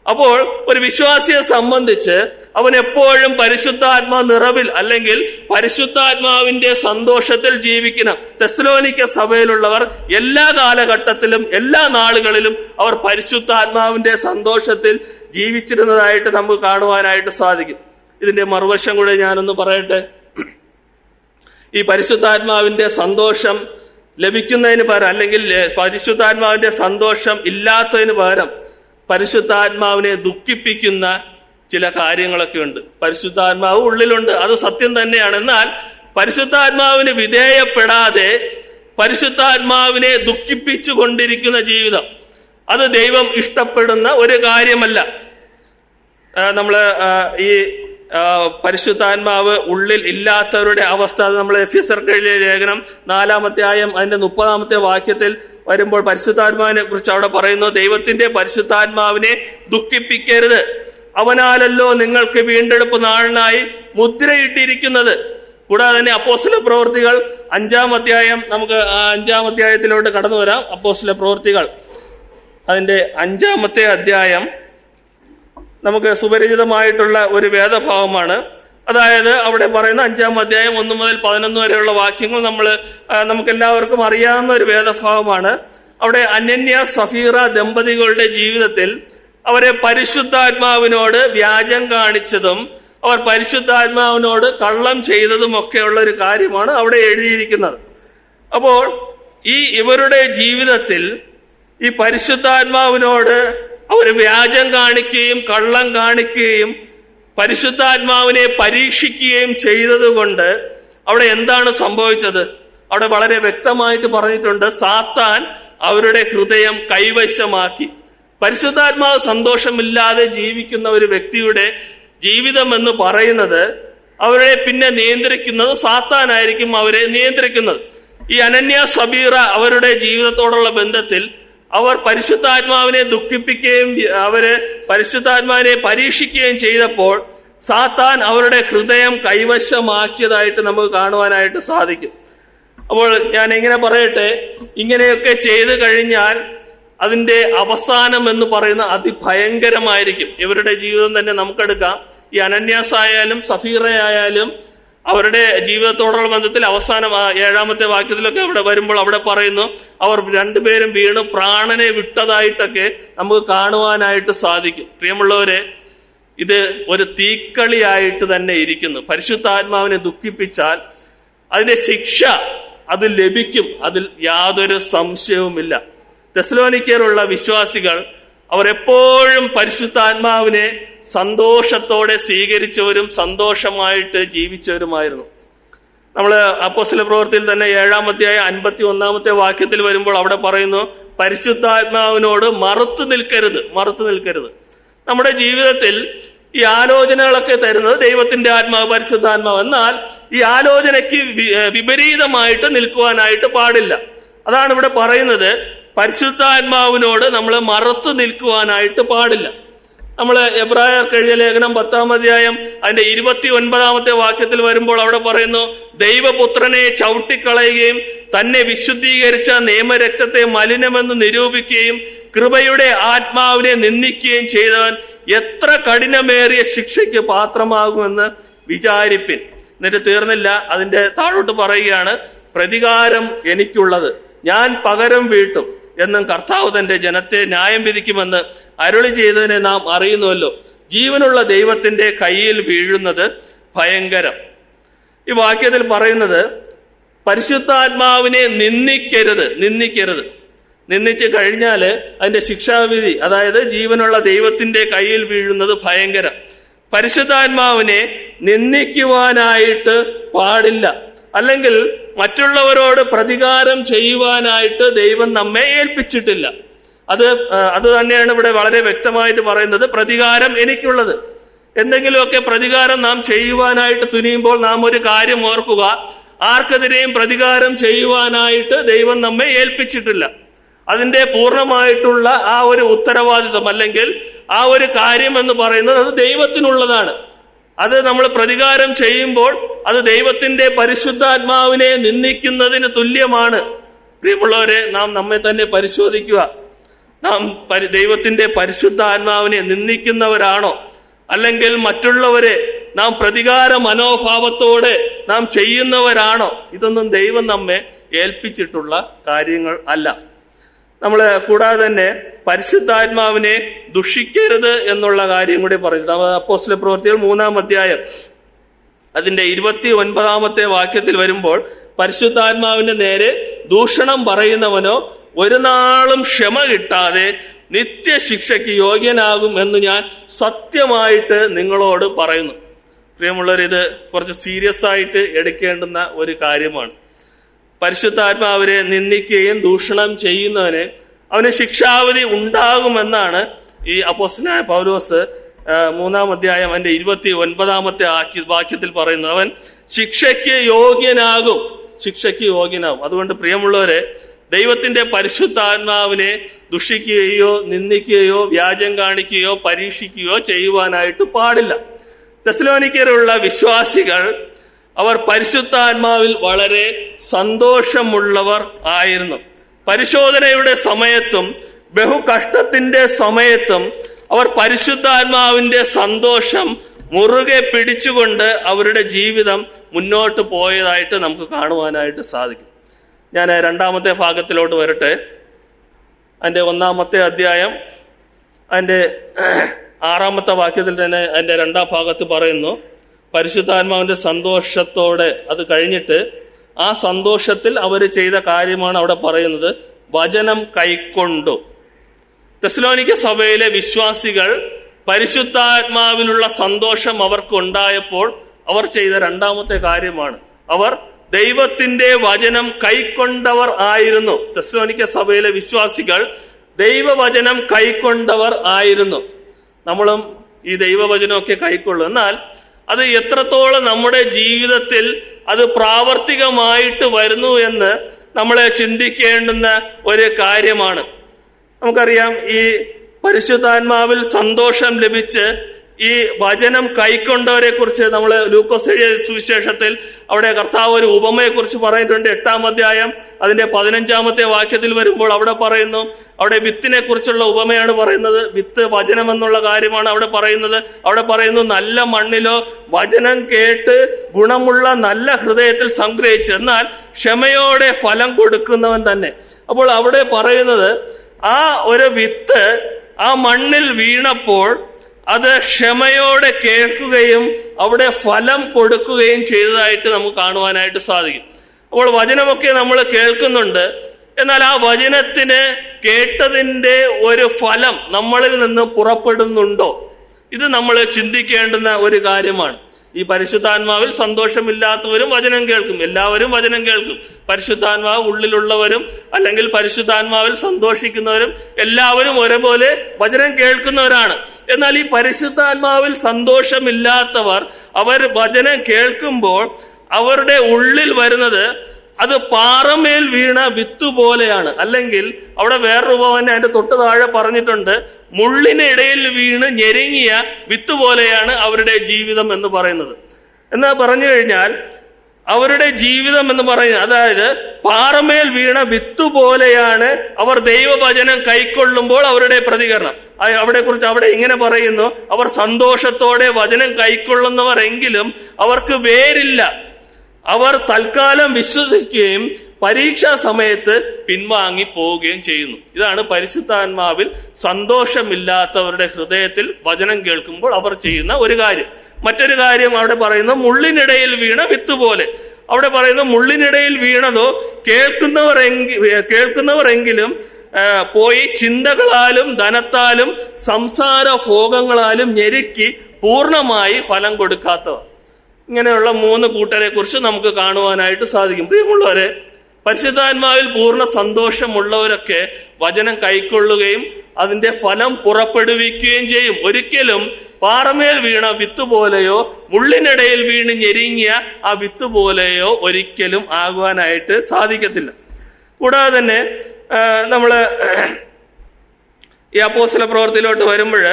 അപ്പോൾ ഒരു വിശ്വാസിയെ സംബന്ധിച്ച് അവൻ എപ്പോഴും പരിശുദ്ധാത്മാ നിറവിൽ അല്ലെങ്കിൽ പരിശുദ്ധാത്മാവിന്റെ സന്തോഷത്തിൽ ജീവിക്കണം. തെസ്സലോനിക്ക സഭയിലുള്ളവർ എല്ലാ കാലഘട്ടത്തിലും എല്ലാ നാളുകളിലും അവർ പരിശുദ്ധാത്മാവിന്റെ സന്തോഷത്തിൽ ജീവിച്ചിരുന്നതായിട്ട് നമുക്ക് കാണുവാനായിട്ട് സാധിക്കും. ഇതിന്റെ മറുവശം കൂടെ ഞാനൊന്ന് പറയട്ടെ. ഈ പരിശുദ്ധാത്മാവിന്റെ സന്തോഷം ലഭിക്കുന്നതിന് പകരം അല്ലെങ്കിൽ പരിശുദ്ധാത്മാവിന്റെ സന്തോഷം ഇല്ലാത്തതിന് പകരം പരിശുദ്ധാത്മാവിനെ ദുഃഖിപ്പിക്കുന്ന ചില കാര്യങ്ങളൊക്കെ ഉണ്ട്. പരിശുദ്ധാത്മാവ് ഉള്ളിലുണ്ട്, അത് സത്യം തന്നെയാണ്. എന്നാൽ പരിശുദ്ധാത്മാവിന് വിധേയപ്പെടാതെ പരിശുദ്ധാത്മാവിനെ ദുഃഖിപ്പിച്ചു കൊണ്ടിരിക്കുന്ന ജീവിതം, അത് ദൈവം ഇഷ്ടപ്പെടുന്ന ഒരു കാര്യമല്ല. ഈ പരിശുദ്ധാത്മാവ് ഉള്ളിൽ ഇല്ലാത്തവരുടെ അവസ്ഥ നമ്മൾ എഫെസ്യർക്ക് എഴുതിയ ലേഖനം 4-ാം അധ്യായം അതിന്റെ 30-ാമത്തെ വാക്യത്തിൽ വരുമ്പോൾ പരിശുദ്ധാത്മാവിനെ കുറിച്ച് അവിടെ പറയുന്നു, ദൈവത്തിന്റെ പരിശുദ്ധാത്മാവിനെ ദുഃഖിപ്പിക്കരുത്, അവനാലല്ലോ നിങ്ങൾക്ക് വീണ്ടെടുപ്പ് നാളിനായി മുദ്രയിട്ടിരിക്കുന്നത്. കൂടാതെ തന്നെ അപ്പോസ്തല പ്രവൃത്തികൾ 5-ാം അധ്യായം, നമുക്ക് 5-ാം അധ്യായത്തിലോട്ട് കടന്നു വരാം. അപ്പോസ്തല പ്രവൃത്തികൾ അതിന്റെ 5-ാമത്തെ അധ്യായം നമുക്ക് സുപരിചിതമായിട്ടുള്ള ഒരു വേദഭാവമാണ്. അതായത് അവിടെ പറയുന്ന 5-ാം അധ്യായം 1 മുതൽ 11 വരെയുള്ള വാക്യങ്ങൾ നമുക്ക് എല്ലാവർക്കും അറിയാവുന്ന ഒരു വേദഭാവമാണ്. അവിടെ അനന്യ സഫീറ ദമ്പതികളുടെ ജീവിതത്തിൽ അവരെ പരിശുദ്ധാത്മാവിനോട് വ്യാജം കാണിച്ചതും അവർ പരിശുദ്ധാത്മാവിനോട് കള്ളം ചെയ്തതും ഒക്കെയുള്ള ഒരു കാര്യമാണ് അവിടെ എഴുതിയിരിക്കുന്നത്. അപ്പോൾ ഇവരുടെ ജീവിതത്തിൽ ഈ പരിശുദ്ധാത്മാവിനോട് അവർ വ്യാജം കാണിക്കുകയും കള്ളം കാണിക്കുകയും പരിശുദ്ധാത്മാവിനെ പരീക്ഷിക്കുകയും ചെയ്തതുകൊണ്ട് അവിടെ എന്താണ് സംഭവിച്ചത്? അവിടെ വളരെ വ്യക്തമായിട്ട് പറഞ്ഞിട്ടുണ്ട്, സാത്താൻ അവരുടെ ഹൃദയം കൈവശമാക്കി. പരിശുദ്ധാത്മാവ് സന്തോഷമില്ലാതെ ജീവിക്കുന്ന ഒരു വ്യക്തിയുടെ ജീവിതം എന്ന് പറയുന്നത് അവരെ പിന്നെ നിയന്ത്രിക്കുന്നത് സാത്താനായിരിക്കും അവരെ നിയന്ത്രിക്കുന്നത്. ഈ അനന്യ സബീറ അവരുടെ ജീവിതത്തോടുള്ള ബന്ധത്തിൽ അവർ പരിശുദ്ധാത്മാവിനെ ദുഃഖിപ്പിക്കുകയും അവര് പരിശുദ്ധാത്മാവിനെ പരീക്ഷിക്കുകയും ചെയ്തപ്പോൾ സാത്താൻ അവരുടെ ഹൃദയം കൈവശമാക്കിയതായിട്ട് നമുക്ക് കാണുവാനായിട്ട് സാധിക്കും. അപ്പോൾ ഞാൻ എങ്ങനെ പറയട്ടെ, ഇങ്ങനെയൊക്കെ ചെയ്തു കഴിഞ്ഞാൽ അതിന്റെ അവസാനം എന്ന് പറയുന്ന അതിഭയങ്കരമായിരിക്കും. ഇവരുടെ ജീവിതം തന്നെ നമുക്കെടുക്കാം. ഈ അനന്യാസ് ആയാലും സഫീറയായാലും അവരുടെ ജീവിതത്തോടുള്ള ബന്ധത്തിൽ അവസാനം 7-ാമത്തെ വാക്യത്തിലൊക്കെ അവിടെ വരുമ്പോൾ അവിടെ പറയുന്നു, അവർ രണ്ടുപേരും വീണ് പ്രാണനെ വിട്ടതായിട്ടൊക്കെ നമുക്ക് കാണുവാനായിട്ട് സാധിക്കും. പ്രിയമുള്ളവരെ, ഇത് ഒരു തീക്കളിയായിട്ട് തന്നെ ഇരിക്കുന്നു. പരിശുദ്ധാത്മാവിനെ ദുഃഖിപ്പിച്ചാൽ അതിന്റെ ശിക്ഷ അത് ലഭിക്കും, അതിൽ യാതൊരു സംശയവുമില്ല. തെസ്സലോനിക്കയിലുള്ള വിശ്വാസികൾ അവർ എപ്പോഴും പരിശുദ്ധാത്മാവിനെ സന്തോഷത്തോടെ സ്വീകരിച്ചവരും സന്തോഷമായിട്ട് ജീവിച്ചവരുമായിരുന്നു. നമ്മൾ അപ്പോസ്തല പ്രവൃത്തിയിൽ തന്നെ 7-ാം അധ്യായം 51-ാമത്തെ വാക്യത്തിൽ വരുമ്പോൾ അവിടെ പറയുന്നു, പരിശുദ്ധാത്മാവിനോട് മറുത്തു നിൽക്കരുത്. നമ്മുടെ ജീവിതത്തിൽ ഈ ആലോചനകളൊക്കെ തരുന്നത് ദൈവത്തിന്റെ ആത്മാവ്, പരിശുദ്ധാത്മാവ്. എന്നാൽ ഈ ആലോചനയ്ക്ക് വിപരീതമായിട്ട് നിൽക്കുവാനായിട്ട് പാടില്ല. അതാണ് ഇവിടെ പറയുന്നത്, പരിശുദ്ധാത്മാവിനോട് നമ്മൾ മറുത്തു നിൽക്കുവാനായിട്ട് പാടില്ല. നമ്മൾ എബ്രായർക്ക് എഴുതിയ ലേഖനം 10-ാം അധ്യായം അതിന്റെ 29-ാമത്തെ വാക്യത്തിൽ വരുമ്പോൾ അവിടെ പറയുന്നു, ദൈവപുത്രനെ ചവിട്ടിക്കളയുകയും തന്നെ വിശുദ്ധീകരിച്ച നിയമരക്തത്തെ മലിനമെന്ന് നിരൂപിക്കുകയും കൃപയുടെ ആത്മാവിനെ നിന്ദിക്കുകയും ചെയ്തവൻ എത്ര കഠിനമേറിയ ശിക്ഷയ്ക്ക് പാത്രമാകുമെന്ന് വിചാരിപ്പിൻ. എന്നിട്ട് തീർന്നില്ല, അതിന്റെ താഴോട്ട് പറയുകയാണ്, പ്രതികാരം എനിക്കുള്ളത്, ഞാൻ പകരം വീട്ടും എന്നും കർത്താവ് തന്റെ ജനത്തെ ന്യായം വിധിക്കുമെന്ന് അരുളി ചെയ്തതിനെ നാം അറിയുന്നുവല്ലോ. ജീവനുള്ള ദൈവത്തിന്റെ കയ്യിൽ വീഴുന്നത് ഭയങ്കരം. ഈ വാക്യത്തിൽ പറയുന്നത് പരിശുദ്ധാത്മാവിനെ നിന്ദിക്കരുത്. നിന്ദിച്ചു കഴിഞ്ഞാല് അതിന്റെ ശിക്ഷാവിധി, അതായത് ജീവനുള്ള ദൈവത്തിന്റെ കയ്യിൽ വീഴുന്നത് ഭയങ്കരം. പരിശുദ്ധാത്മാവിനെ നിന്ദിക്കുവാനായിട്ട് പാടില്ല. അല്ലെങ്കിൽ മറ്റുള്ളവരോട് പ്രതികാരം ചെയ്യുവാനായിട്ട് ദൈവം നമ്മെ ഏൽപ്പിച്ചിട്ടില്ല. അത് തന്നെയാണ് ഇവിടെ വളരെ വ്യക്തമായിട്ട് പറയുന്നത്, പ്രതികാരം എനിക്കുള്ളത്. എന്തെങ്കിലുമൊക്കെ പ്രതികാരം നാം ചെയ്യുവാനായിട്ട് തുനിയുമ്പോൾ നാം ഒരു കാര്യം ഓർക്കുക, ആർക്കെതിരെയും പ്രതികാരം ചെയ്യുവാനായിട്ട് ദൈവം നമ്മെ ഏൽപ്പിച്ചിട്ടില്ല. അതിന്റെ പൂർണ്ണമായിട്ടുള്ള ആ ഒരു ഉത്തരവാദിത്വം അല്ലെങ്കിൽ ആ ഒരു കാര്യം എന്ന് പറയുന്നത് അത് ദൈവത്തിനുള്ളതാണ്. അത് നമ്മൾ പ്രതികാരം ചെയ്യുമ്പോൾ അത് ദൈവത്തിന്റെ പരിശുദ്ധാത്മാവിനെ നിന്ദിക്കുന്നതിന് തുല്യമാണ്. പ്രിയമുള്ളവരെ, നാം നമ്മെ തന്നെ പരിശോധിക്കുക. നാം ദൈവത്തിന്റെ പരിശുദ്ധാത്മാവിനെ നിന്ദിക്കുന്നവരാണോ, അല്ലെങ്കിൽ മറ്റുള്ളവരെ നാം പ്രതികാര മനോഭാവത്തോടെ നാം ചെയ്യുന്നവരാണോ? ഇതൊന്നും ദൈവം നമ്മെ ഏൽപ്പിച്ചിട്ടുള്ള കാര്യങ്ങൾ അല്ല. കൂടാതെ തന്നെ പരിശുദ്ധാത്മാവിനെ ദുഷിക്കരുത് എന്നുള്ള കാര്യം കൂടി പറയുന്നത് അപ്പോസ്തല പ്രവൃത്തികൾ 3-ാം അധ്യായം അതിന്റെ 29-ാമത്തെ വാക്യത്തിൽ വരുമ്പോൾ, പരിശുദ്ധാത്മാവിന്റെ നേരെ ദൂഷണം പറയുന്നവനോ ഒരു നാളും ക്ഷമ കിട്ടാതെ നിത്യശിക്ഷയ്ക്ക് യോഗ്യനാകും എന്ന് ഞാൻ സത്യമായിട്ട് നിങ്ങളോട് പറയുന്നു. പ്രിയമുള്ളവർ, ഇത് കുറച്ച് സീരിയസ് ആയിട്ട് എടുക്കേണ്ടുന്ന ഒരു കാര്യമാണ്. പരിശുദ്ധാത്മാവിനെ നിന്ദിക്കുകയും ദൂഷണം ചെയ്യുന്നവന് അവന് ശിക്ഷാവിധി ഉണ്ടാകുമെന്നാണ് ഈ അപ്പോസ്തലനായ പൗലോസ് 3-ാം അധ്യായം അതിന്റെ 29-ാമത്തെ വാക്യത്തിൽ പറയുന്നത്. അവൻ ശിക്ഷയ്ക്ക് യോഗ്യനാകും. അതുകൊണ്ട് പ്രിയമുള്ളവരെ, ദൈവത്തിന്റെ പരിശുദ്ധാത്മാവിനെ ദുഷിക്കുകയോ നിന്ദിക്കുകയോ വ്യാജം കാണിക്കുകയോ പരീക്ഷിക്കുകയോ ചെയ്യുവാനായിട്ട് പാടില്ല. തെസ്സലോനിക്കയിലുള്ള വിശ്വാസികൾ അവർ പരിശുദ്ധാത്മാവിൽ വളരെ സന്തോഷമുള്ളവർ ആയിരുന്നു. പരിശോധനയുടെ സമയത്തും ബഹുകഷ്ടത്തിന്റെ സമയത്തും അവർ പരിശുദ്ധാത്മാവിന്റെ സന്തോഷം മുറുകെ പിടിച്ചുകൊണ്ട് അവരുടെ ജീവിതം മുന്നോട്ട് പോയതായിട്ട് നമുക്ക് കാണുവാനായിട്ട് സാധിക്കും. ഞാൻ 2-ാമത്തെ ഭാഗത്തിലോട്ട് വരട്ടെ. അതിന്റെ 1-ാമത്തെ അധ്യായം അതിന്റെ 6-ാമത്തെ വാക്യത്തിൽ തന്നെ അതിന്റെ 2-ാം ഭാഗത്ത് പറയുന്നു, പരിശുദ്ധാത്മാവിന്റെ സന്തോഷത്തോടെ അത് കഴിഞ്ഞിട്ട് ആ സന്തോഷത്തിൽ അവർ ചെയ്ത കാര്യമാണ് അവിടെ പറയുന്നത്, വചനം കൈക്കൊണ്ടു. തെസ്സലോനിക്ക സഭയിലെ വിശ്വാസികൾ പരിശുദ്ധാത്മാവിനുള്ള സന്തോഷം അവർക്കുണ്ടായപ്പോൾ അവർ ചെയ്ത 2-ാമത്തെ കാര്യമാണ്, അവർ ദൈവത്തിന്റെ വചനം കൈക്കൊണ്ടവർ ആയിരുന്നു. തെസ്സലോനിക്ക സഭയിലെ വിശ്വാസികൾ ദൈവവചനം കൈക്കൊണ്ടവർ ആയിരുന്നു. നമ്മളും ഈ ദൈവവചനമൊക്കെ കൈക്കൊള്ളും. എന്നാൽ അത് എത്രത്തോളം നമ്മുടെ ജീവിതത്തിൽ അത് പ്രാവർത്തികമായിട്ട് വരുന്നു എന്ന് നമ്മളെ ചിന്തിക്കേണ്ടുന്ന ഒരു കാര്യമാണ്. നമുക്കറിയാം, ഈ പരിശുദ്ധാത്മാവിൽ സന്തോഷം ലഭിച്ച് ഈ വചനം കൈക്കൊണ്ടവരെ കുറിച്ച് നമ്മൾ ലൂക്കോസ് എഴുതിയ സുവിശേഷത്തിൽ അവിടെ കർത്താവ് ഒരു ഉപമയെ കുറിച്ച് പറഞ്ഞിട്ടുണ്ട്. 8-ാം അധ്യായം അതിന്റെ 15-ാമത്തെ വാക്യത്തിൽ വരുമ്പോൾ അവിടെ പറയുന്നു, അവിടെ വിത്തിനെ കുറിച്ചുള്ള ഉപമയാണ് പറയുന്നത്. വിത്ത് വചനം എന്നുള്ള കാര്യമാണ് അവിടെ പറയുന്നത്. അവിടെ പറയുന്നു, നല്ല മണ്ണിലോ വചനം കേട്ട് ഗുണമുള്ള നല്ല ഹൃദയത്തിൽ സംഗ്രഹിച്ച് എന്നാൽ ക്ഷമയോടെ ഫലം കൊടുക്കുന്നവൻ തന്നെ. അപ്പോൾ അവിടെ പറയുന്നത് ആ ഒരു വിത്ത് ആ മണ്ണിൽ വീണപ്പോൾ അത് ക്ഷമയോടെ കേൾക്കുകയും അവിടെ ഫലം കൊടുക്കുകയും ചെയ്തതായിട്ട് നമുക്ക് കാണുവാനായിട്ട് സാധിക്കും. അപ്പോൾ വചനമൊക്കെ നമ്മൾ കേൾക്കുന്നുണ്ട്, എന്നാൽ ആ വചനത്തിന് കേട്ടതിന്റെ ഒരു ഫലം നമ്മളിൽ നിന്ന് പുറപ്പെടുന്നുണ്ടോ? ഇത് നമ്മൾ ചിന്തിക്കേണ്ടുന്ന ഒരു കാര്യമാണ്. ഈ പരിശുദ്ധാത്മാവിൽ സന്തോഷമില്ലാത്തവരും വചനം കേൾക്കും, എല്ലാവരും വചനം കേൾക്കും. പരിശുദ്ധാത്മാവ് ഉള്ളിലുള്ളവരും അല്ലെങ്കിൽ പരിശുദ്ധാത്മാവിൽ സന്തോഷിക്കുന്നവരും എല്ലാവരും ഒരേപോലെ വചനം കേൾക്കുന്നവരാണ്. എന്നാൽ ഈ പരിശുദ്ധാത്മാവിൽ സന്തോഷമില്ലാത്തവർ അവർ വചനം കേൾക്കുമ്പോൾ അവരുടെ ഉള്ളിൽ വരുന്നത് അത് പാറമേൽ വീണ വിത്ത് പോലെയാണ്. അല്ലെങ്കിൽ അവിടെ വേറൊരു ഉപമ അതിന്റെ തൊട്ട് താഴെ പറഞ്ഞിട്ടുണ്ട്, മുള്ളിനിടയിൽ വീണ് ഞെരുങ്ങിയ വിത്ത് പോലെയാണ് അവരുടെ ജീവിതം എന്ന് പറയുന്നത്. എന്ന് പറഞ്ഞു കഴിഞ്ഞാൽ അവരുടെ ജീവിതം എന്ന് പറയുന്നത്, അതായത് പാറമേൽ വീണ വിത്ത് പോലെയാണ് അവർ ദൈവവചനം കൈക്കൊള്ളുമ്പോൾ അവരുടെ പ്രതികരണം. അവിടെ കുറിച്ച് അവിടെ ഇങ്ങനെ പറയുന്നു, അവർ സന്തോഷത്തോടെ വചനം കൈക്കൊള്ളുന്നവർ എങ്കിലും അവർക്ക് വേരില്ല. അവർ തൽക്കാലം വിശ്വസിക്കുകയും പരീക്ഷാ സമയത്ത് പിൻവാങ്ങി പോവുകയും ചെയ്യുന്നു. ഇതാണ് പരിശുദ്ധാത്മാവിൽ സന്തോഷമില്ലാത്തവരുടെ ഹൃദയത്തിൽ വചനം കേൾക്കുമ്പോൾ അവർ ചെയ്യുന്ന ഒരു കാര്യം. മറ്റൊരു കാര്യം അവിടെ പറയുന്നു, മുള്ളിനിടയിൽ വീണ വിത്ത് പോലെ. അവിടെ പറയുന്നു, മുള്ളിനിടയിൽ വീണതോ കേൾക്കുന്നവരെങ്കിലും പോയി ചിന്തകളാലും ധനത്താലും സംസാര ഭോഗങ്ങളാലും ഞെരുക്കി പൂർണ്ണമായി ഫലം കൊടുക്കാത്തവർ. ഇങ്ങനെയുള്ള 3 കൂട്ടരെ കുറിച്ച് നമുക്ക് കാണുവാനായിട്ട് സാധിക്കും. പ്രിയമുള്ളവരെ, പരിശുദ്ധാത്മാവിൽ പൂർണ്ണ സന്തോഷമുള്ളവരൊക്കെ വചനം കൈക്കൊള്ളുകയും അതിന്റെ ഫലം പുറപ്പെടുവിക്കുകയും ചെയ്യും. ഒരിക്കലും പാറമേൽ വീണ വിത്ത് പോലെയോ മുള്ളിനിടയിൽ വീണ് ഞെരുങ്ങിയ ആ വിത്ത് പോലെയോ ഒരിക്കലും ആകുവാനായിട്ട് സാധിക്കത്തില്ല. കൂടാതെ തന്നെ നമ്മള് ഈ അപ്പോസ്തല പ്രവൃത്തിയിലോട്ട് വരുമ്പോൾ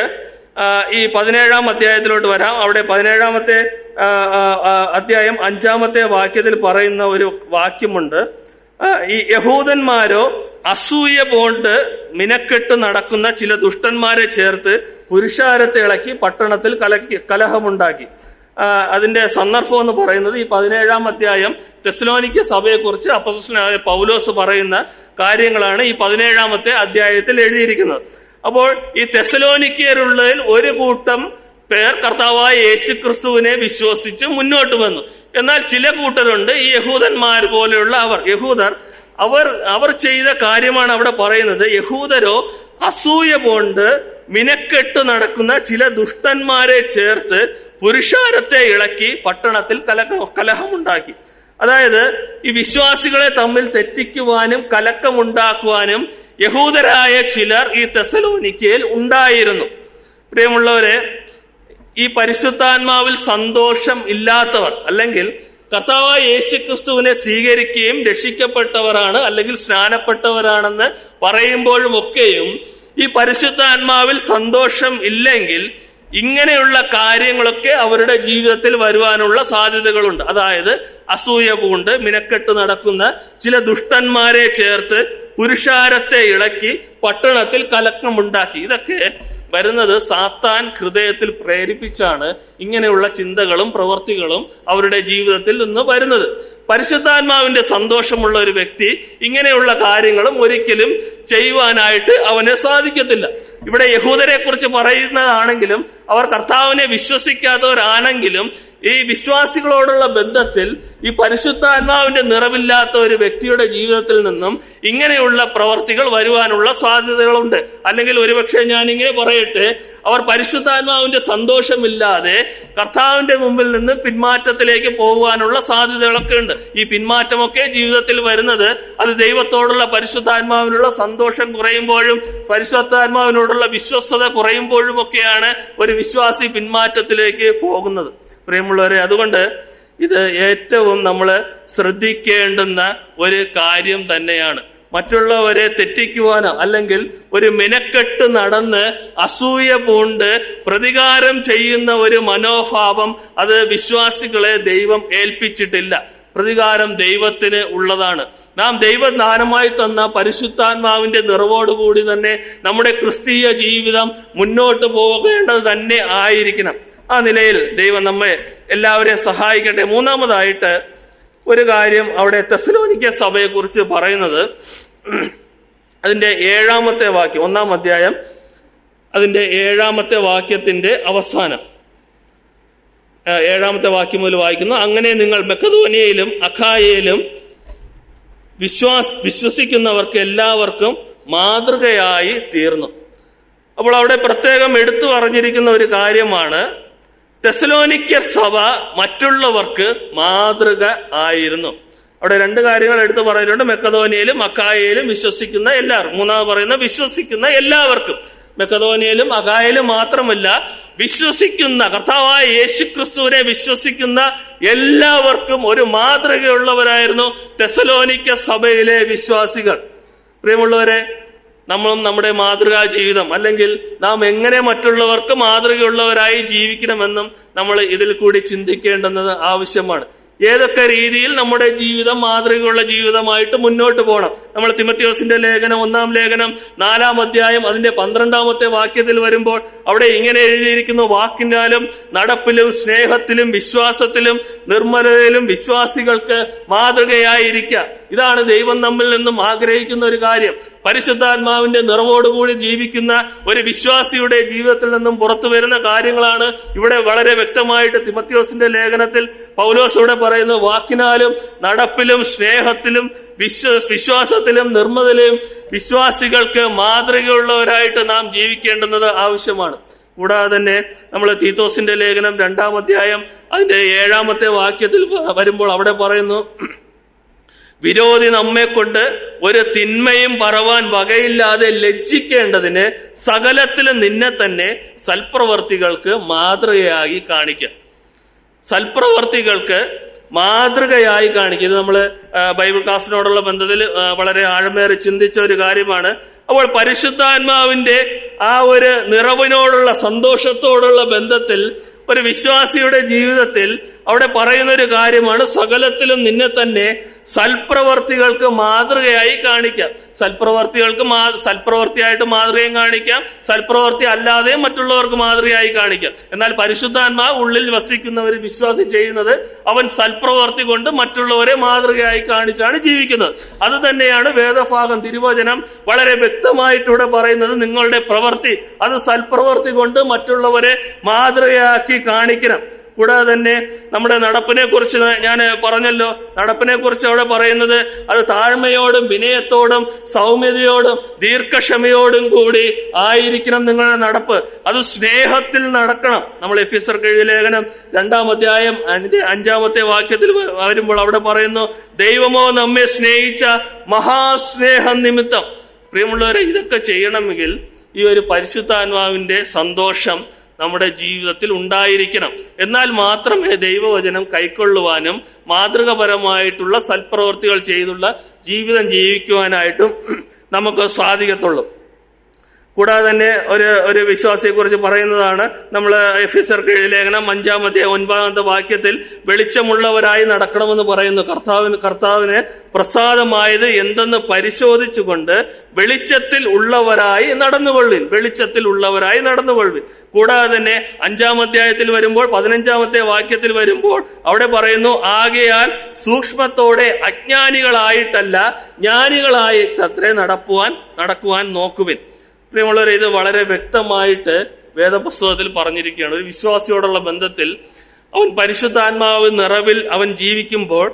ഈ 17-ാം അധ്യായത്തിലോട്ട് വരാം. അവിടെ 17-ാമത്തെ അധ്യായം 5-ാമത്തെ വാക്യത്തിൽ പറയുന്ന ഒരു വാക്യമുണ്ട്, ഈ യഹൂദന്മാരോ അസൂയ കൊണ്ട് മിനക്കെട്ട് നടക്കുന്ന ചില ദുഷ്ടന്മാരെ ചേർത്ത് പുരുഷാരത്തെ ഇളക്കി പട്ടണത്തിൽ കലഹമുണ്ടാക്കി. അതിന്റെ സന്ദർഭം എന്ന് പറയുന്നത് ഈ 17-ാം അധ്യായം തെസ്സലോനിക്ക സഭയെക്കുറിച്ച് അപ്പോസ്തലനായ പൗലോസ് പറയുന്ന കാര്യങ്ങളാണ് ഈ 17-ാമത്തെ അധ്യായത്തിൽ എഴുതിയിരിക്കുന്നത്. അപ്പോൾ ഈ തെസ്സലോനിക്കയിലുള്ളതിൽ ഒരു കൂട്ടം പേർ കർത്താവായ യേശുക്രിസ്തുവിനെ വിശ്വസിച്ച് മുന്നോട്ട് വന്നു. എന്നാൽ ചില കൂട്ടരുണ്ട്, ഈ യഹൂദന്മാർ പോലെയുള്ള അവർ ചെയ്ത കാര്യമാണ് അവിടെ പറയുന്നത്. യഹൂദരോ അസൂയ കൊണ്ട് മിനക്കെട്ട് നടക്കുന്ന ചില ദുഷ്ടന്മാരെ ചേർത്ത് പുരുഷാരത്തെ ഇളക്കി പട്ടണത്തിൽ കലഹമുണ്ടാക്കി. അതായത് ഈ വിശ്വാസികളെ തമ്മിൽ തെറ്റിക്കുവാനും കലക്കമുണ്ടാക്കുവാനും യഹൂദരായ ചിലർ ഈ തെസ്സലോനിക്കയിൽ ഉണ്ടായിരുന്നു. പ്രിയമുള്ളവരെ, ഈ പരിശുദ്ധാത്മാവിൽ സന്തോഷം ഇല്ലാത്തവർ അല്ലെങ്കിൽ കർത്താവായ യേശുക്രിസ്തുവിനെ സ്വീകരിക്കുകയും രക്ഷിക്കപ്പെട്ടവരാണ് അല്ലെങ്കിൽ സ്നാനപ്പെട്ടവരാണെന്ന് പറയുമ്പോഴും ഒക്കെയും ഈ പരിശുദ്ധാത്മാവിൽ സന്തോഷം ഇല്ലെങ്കിൽ ഇങ്ങനെയുള്ള കാര്യങ്ങളൊക്കെ അവരുടെ ജീവിതത്തിൽ വരുവാനുള്ള സാധ്യതകളുണ്ട്. അതായത് അസൂയ പൂണ്ട് മിനക്കെട്ട് നടക്കുന്ന ചില ദുഷ്ടന്മാരെ ചേർത്ത് പുരുഷാരത്തെ ഇളക്കി പട്ടണത്തിൽ കലക്കമുണ്ടാക്കി. ഇതൊക്കെ വരുന്നത് സാത്താൻ ഹൃദയത്തിൽ പ്രേരിപ്പിച്ചാണ് ഇങ്ങനെയുള്ള ചിന്തകളും പ്രവൃത്തികളും അവരുടെ ജീവിതത്തിൽ നിന്ന് വരുന്നത്. പരിശുദ്ധാത്മാവിന്റെ സന്തോഷമുള്ള ഒരു വ്യക്തി ഇങ്ങനെയുള്ള കാര്യങ്ങളും ഒരിക്കലും ചെയ്യുവാനായിട്ട് അവന് സാധിക്കത്തില്ല. ഇവിടെ യഹൂദരെ കുറിച്ച് പറയുന്നതാണെങ്കിലും അവർ കർത്താവിനെ വിശ്വസിക്കാത്തവരാണെങ്കിലും ഈ വിശ്വാസികളോടുള്ള ബന്ധത്തിൽ ഈ പരിശുദ്ധാത്മാവിന്റെ നിറവില്ലാത്ത ഒരു വ്യക്തിയുടെ ജീവിതത്തിൽ നിന്നും ഇങ്ങനെയുള്ള പ്രവർത്തികൾ വരുവാനുള്ള സാധ്യതകളുണ്ട്. അല്ലെങ്കിൽ ഒരുപക്ഷെ ഞാനിങ്ങനെ പറയട്ടെ, അവർ പരിശുദ്ധാത്മാവിന്റെ സന്തോഷമില്ലാതെ കർത്താവിന്റെ മുമ്പിൽ നിന്ന് പിന്മാറ്റത്തിലേക്ക് പോകുവാനുള്ള സാധ്യതകളൊക്കെ ഉണ്ട്. ഈ പിന്മാറ്റമൊക്കെ ജീവിതത്തിൽ വരുന്നത് അത് ദൈവത്തോടുള്ള പരിശുദ്ധാത്മാവിനുള്ള സന്തോഷം കുറയുമ്പോഴും പരിശുദ്ധാത്മാവിനോടുള്ള വിശ്വസ്തത കുറയുമ്പോഴും ഒക്കെയാണ് ഒരു വിശ്വാസി പിന്മാറ്റത്തിലേക്ക് പോകുന്നത്. പ്രിയമുള്ളവരെ, അതുകൊണ്ട് ഇത് ഏറ്റവും നമ്മൾ ശ്രദ്ധിക്കേണ്ടുന്ന ഒരു കാര്യം തന്നെയാണ്. മറ്റുള്ളവരെ തെറ്റിക്കുവാനോ അല്ലെങ്കിൽ ഒരു മിനക്കെട്ട് നടന്ന് അസൂയ പൂണ്ട് പ്രതികാരം ചെയ്യുന്ന ഒരു മനോഭാവം അത് വിശ്വാസികളെ ദൈവം ഏൽപ്പിച്ചിട്ടില്ല. പ്രതികാരം ദൈവത്തിന് ഉള്ളതാണ്. നാം ദൈവദാനമായി തന്ന പരിശുദ്ധാത്മാവിന്റെ നിറവോടുകൂടി തന്നെ നമ്മുടെ ക്രിസ്തീയ ജീവിതം മുന്നോട്ട് പോകേണ്ടത് തന്നെ ആയിരിക്കണം. ആ നിലയിൽ ദൈവം നമ്മെ എല്ലാവരെയും സഹായിക്കട്ടെ. മൂന്നാമതായിട്ട് ഒരു കാര്യം അവിടെ തെസ്സലോനിക്ക സഭയെ കുറിച്ച് പറയുന്നത്, അതിന്റെ 7-ാമത്തെ വാക്യം, 1-ാം അധ്യായം അതിന്റെ 7-ാമത്തെ വാക്യത്തിന്റെ അവസാനം 7-ാമത്തെ വാക്യം മുതൽ വായിക്കുന്നു. അങ്ങനെ നിങ്ങൾ മക്കെദോനിയയിലും അഖായയിലും വിശ്വസിക്കുന്നവർക്ക് എല്ലാവർക്കും മാതൃകയായി തീർന്നു. അപ്പോൾ അവിടെ പ്രത്യേകം എടുത്തു പറഞ്ഞിരിക്കുന്ന ഒരു കാര്യമാണ്, തെസ്സലോനിക്ക സഭ മറ്റുള്ളവർക്ക് മാതൃക ആയിരുന്നു. അവിടെ 2 കാര്യങ്ങൾ എടുത്തു പറഞ്ഞിട്ടുണ്ട്. മക്കെദോനിയയിലും അഖായയിലും വിശ്വസിക്കുന്ന എല്ലാവർക്കും. മൂന്നാമത് പറയുന്ന വിശ്വസിക്കുന്ന എല്ലാവർക്കും. മക്കെദോനിയയിലും അഖായയിലും മാത്രമല്ല, വിശ്വസിക്കുന്ന കർത്താവായ യേശുക്രിസ്തുവിനെ വിശ്വസിക്കുന്ന എല്ലാവർക്കും ഒരു മാതൃകയുള്ളവരായിരുന്നു തെസ്സലോനിക്ക സഭയിലെ വിശ്വാസികൾ. പ്രിയമുള്ളവരെ, നമ്മളും നമ്മുടെ മാതൃകാ ജീവിതം അല്ലെങ്കിൽ നാം എങ്ങനെ മറ്റുള്ളവർക്ക് മാതൃകയുള്ളവരായി ജീവിക്കണമെന്നും നമ്മൾ ഇതിൽ കൂടി ചിന്തിക്കേണ്ടുന്നത് ആവശ്യമാണ്. ഏതൊക്കെ രീതിയിൽ നമ്മുടെ ജീവിതം മാതൃകയുള്ള ജീവിതമായിട്ട് മുന്നോട്ട് പോകണം. നമ്മൾ തിമോഥെയോസിന്റെ ലേഖനം 1-ാം ലേഖനം 4-ാം അധ്യായം അതിന്റെ 12-ാമത്തെ വാക്യത്തിൽ വരുമ്പോൾ അവിടെ ഇങ്ങനെ എഴുതിയിരിക്കുന്നു, വാക്കിനാലും നടപ്പിലും സ്നേഹത്തിലും വിശ്വാസത്തിലും നിർമ്മലതയിലും വിശ്വാസികൾക്ക് മാതൃകയായിരിക്കുക. ഇതാണ് ദൈവം നമ്മിൽ നിന്നും ആഗ്രഹിക്കുന്ന ഒരു കാര്യം. പരിശുദ്ധാത്മാവിന്റെ നിറവോടുകൂടി ജീവിക്കുന്ന ഒരു വിശ്വാസിയുടെ ജീവിതത്തിൽ നിന്നും പുറത്തു വരുന്ന കാര്യങ്ങളാണ് ഇവിടെ വളരെ വ്യക്തമായിട്ട് തിമോഥെയോസിന്റെ ലേഖനത്തിൽ പൗലോസ് ഇവിടെ പറയുന്നു. വാക്കിനാലും നടപ്പിലും സ്നേഹത്തിലും വിശ്വാസത്തിലും നിർമ്മലതയിലും വിശ്വാസികൾക്ക് മാതൃകയുള്ളവരായിട്ട് നാം ജീവിക്കേണ്ടുന്നത് ആവശ്യമാണ്. കൂടാതെ തന്നെ നമ്മൾ തീത്തോസിന്റെ ലേഖനം 2-ാം അധ്യായം അതിന്റെ 7-ാമത്തെ വാക്യത്തിൽ വരുമ്പോൾ അവിടെ പറയുന്നു, വിരോധി നമ്മെ കൊണ്ട് ഒരു തിന്മയും പറവാൻ വകയില്ലാതെ ലജ്ജിക്കേണ്ടതിന് സകലത്തിലും നിന്നെ തന്നെ സൽപ്രവർത്തികൾക്ക് മാതൃകയായി കാണിക്കാം. സൽപ്രവർത്തികൾക്ക് മാതൃകയായി കാണിക്കുക. ഇത് നമ്മൾ ബൈബിൾ ക്ലാസ്സിനോടുള്ള ബന്ധത്തിൽ വളരെ ആഴമേറി ചിന്തിച്ച ഒരു കാര്യമാണ്. അപ്പോൾ പരിശുദ്ധാത്മാവിന്റെ ആ ഒരു നിറവിനോടുള്ള സന്തോഷത്തോടുള്ള ബന്ധത്തിൽ ഒരു വിശ്വാസിയുടെ ജീവിതത്തിൽ അവിടെ പറയുന്ന ഒരു കാര്യമാണ്, സകലത്തിലും നിന്നെ തന്നെ സൽപ്രവർത്തികൾക്ക് മാതൃകയായി കാണിക്കാം. സൽപ്രവർത്തിയായിട്ട് മാതൃകയും കാണിക്കാം, സൽപ്രവർത്തി അല്ലാതെ മറ്റുള്ളവർക്ക് മാതൃകയായി കാണിക്കാം. എന്നാൽ പരിശുദ്ധാത്മാവ് ഉള്ളിൽ വസിക്കുന്ന ഒരു വിശ്വാസി ചെയ്യുന്നത് അവൻ സൽപ്രവർത്തി കൊണ്ട് മറ്റുള്ളവരെ മാതൃകയായി കാണിച്ചാണ് ജീവിക്കുന്നത്. അത് തന്നെയാണ് വേദഭാഗം, തിരുവചനം വളരെ വ്യക്തമായിട്ടിവിടെ പറയുന്നത്. നിങ്ങളുടെ പ്രവൃത്തി അത് സൽപ്രവർത്തി കൊണ്ട് മറ്റുള്ളവരെ മാതൃകയാക്കി കാണിക്കണം. കൂടാതെ തന്നെ നമ്മുടെ നടപ്പിനെ കുറിച്ച് ഞാൻ പറഞ്ഞല്ലോ. നടപ്പിനെ കുറിച്ച് അവിടെ പറയുന്നത് അത് താഴ്മയോടും വിനയത്തോടും സൗമ്യതയോടും ദീർഘക്ഷമയോടും കൂടി ആയിരിക്കണം നിങ്ങളുടെ നടപ്പ്. അത് സ്നേഹത്തിൽ നടക്കണം. നമ്മൾ എഫെസ്യർക്ക് എഴുതിയ ലേഖനം 2-ാം അധ്യായം 5-ാമത്തെ വാക്യത്തിൽ വരുമ്പോൾ അവിടെ പറയുന്നു, ദൈവമോ നമ്മെ സ്നേഹിച്ച മഹാസ്നേഹം നിമിത്തം. പ്രിയമുള്ളവരെ, ഇതൊക്കെ ചെയ്യണമെങ്കിൽ ഈ ഒരു പരിശുദ്ധാത്മാവിന്റെ സന്തോഷം നമ്മുടെ ജീവിതത്തിൽ ഉണ്ടായിരിക്കണം. എന്നാൽ മാത്രമേ ദൈവവചനം കൈക്കൊള്ളുവാനും മാതൃകപരമായിട്ടുള്ള സൽപ്രവൃത്തികൾ ചെയ്തുള്ള ജീവിതം ജീവിക്കുവാനായിട്ടും നമുക്ക് സാധിക്കത്തുള്ളൂ. കൂടാതെ തന്നെ ഒരു വിശ്വാസിയെ കുറിച്ച് പറയുന്നതാണ് നമ്മൾ എഫെസ്യർക്ക് എഴുതിയ ലേഖനം 5-ാം അധ്യായം 9-ാമത്തെ വാക്യത്തിൽ വെളിച്ചമുള്ളവരായി നടക്കണമെന്ന് പറയുന്നു. കർത്താവിന് പ്രസാദമായത് എന്തെന്ന് പരിശോധിച്ചുകൊണ്ട് വെളിച്ചത്തിൽ ഉള്ളവരായി നടന്നുകൊള്ളുവിൻ. കൂടാതെ തന്നെ 5-ാം അധ്യായത്തിൽ വരുമ്പോൾ 15-ാമത്തെ വാക്യത്തിൽ വരുമ്പോൾ അവിടെ പറയുന്നു, ആകയാൽ സൂക്ഷ്മത്തോടെ അജ്ഞാനികളായിട്ടല്ല ജ്ഞാനികളായിട്ടത്രേ നടക്കുവാൻ നോക്കുവിൻ. പ്രിയമുള്ളവരെ, ഇത് വളരെ വ്യക്തമായിട്ട് വേദപുസ്തകത്തിൽ പറഞ്ഞിരിക്കുകയാണ്. ഒരു വിശ്വാസിയോടുള്ള ബന്ധത്തിൽ അവൻ പരിശുദ്ധാത്മാവ് നിറവിൽ അവൻ ജീവിക്കുമ്പോൾ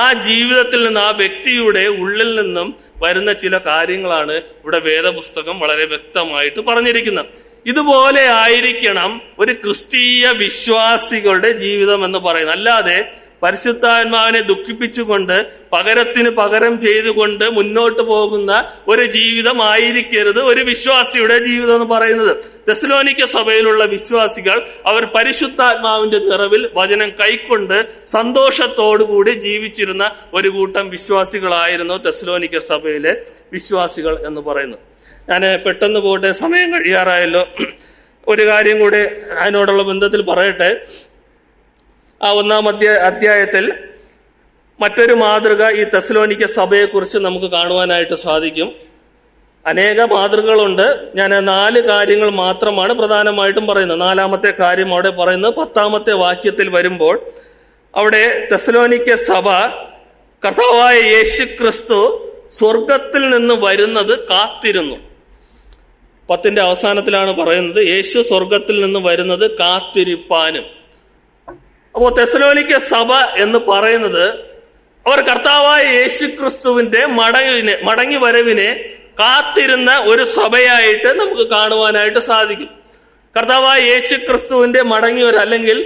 ആ ജീവിതത്തിൽ നിന്ന്, ആ വ്യക്തിയുടെ ഉള്ളിൽ നിന്നും വരുന്ന ചില കാര്യങ്ങളാണ് ഇവിടെ വേദപുസ്തകം വളരെ വ്യക്തമായിട്ട് പറഞ്ഞിരിക്കുന്നത്. ഇതുപോലെ ആയിരിക്കണം ഒരു ക്രിസ്തീയ വിശ്വാസികളുടെ ജീവിതം എന്ന് പറയുന്നത്. അല്ലാതെ പരിശുദ്ധാത്മാവിനെ ദുഃഖിപ്പിച്ചുകൊണ്ട് പകരത്തിന് പകരം ചെയ്തുകൊണ്ട് മുന്നോട്ട് പോകുന്ന ഒരു ജീവിതമായിരിക്കരുത് ഒരു വിശ്വാസിയുടെ ജീവിതം എന്ന് പറയുന്നത്. തെസ്സലോനിക്ക സഭയിലുള്ള വിശ്വാസികൾ അവർ പരിശുദ്ധാത്മാവിന്റെ നിറവിൽ വചനം കൈക്കൊണ്ട് സന്തോഷത്തോടുകൂടി ജീവിച്ചിരുന്ന ഒരു കൂട്ടം വിശ്വാസികളായിരുന്നു തെസ്സലോനിക്ക സഭയിലെ വിശ്വാസികൾ എന്ന് പറയുന്നു. ഞാൻ പെട്ടെന്ന് പോട്ടെ, സമയം കഴിയാറായല്ലോ. ഒരു കാര്യം കൂടി അതിനോടുള്ള ബന്ധത്തിൽ പറയട്ടെ. ആ 1-ാം അധ്യായത്തിൽ മറ്റൊരു മാതൃക ഈ തെസ്സലോനിക്ക സഭയെക്കുറിച്ച് നമുക്ക് കാണുവാനായിട്ട് സാധിക്കും. അനേക മാതൃകകളുണ്ട്. ഞാൻ 4 കാര്യങ്ങൾ മാത്രമാണ് പ്രധാനമായിട്ടും പറയുന്നത്. 4-ാമത്തെ കാര്യം അവിടെ പറയുന്നത് 10-ാമത്തെ വാക്യത്തിൽ വരുമ്പോൾ അവിടെ തെസ്സലോനിക്ക സഭ കർത്താവായ യേശുക്രിസ്തു സ്വർഗത്തിൽ നിന്ന് വരുന്നത് കാത്തിരുന്നു. 10-ന്റെ അവസാനത്തിലാണ് പറയുന്നത് യേശു സ്വർഗത്തിൽ നിന്ന് വരുന്നത് കാത്തിരിപ്പാനും. അപ്പോ തെസ്സലോനിക്ക സഭ എന്ന് പറയുന്നത് അവർ കർത്താവായ യേശുക്രിസ്തുവിന്റെ മടങ്ങി വരവിനെ കാത്തിരുന്ന ഒരു സഭയായിട്ട് നമുക്ക് കാണുവാനായിട്ട് സാധിക്കും. കർത്താവായ യേശുക്രിസ്തുവിന്റെ മടങ്ങി വരവ് അല്ലെങ്കിൽ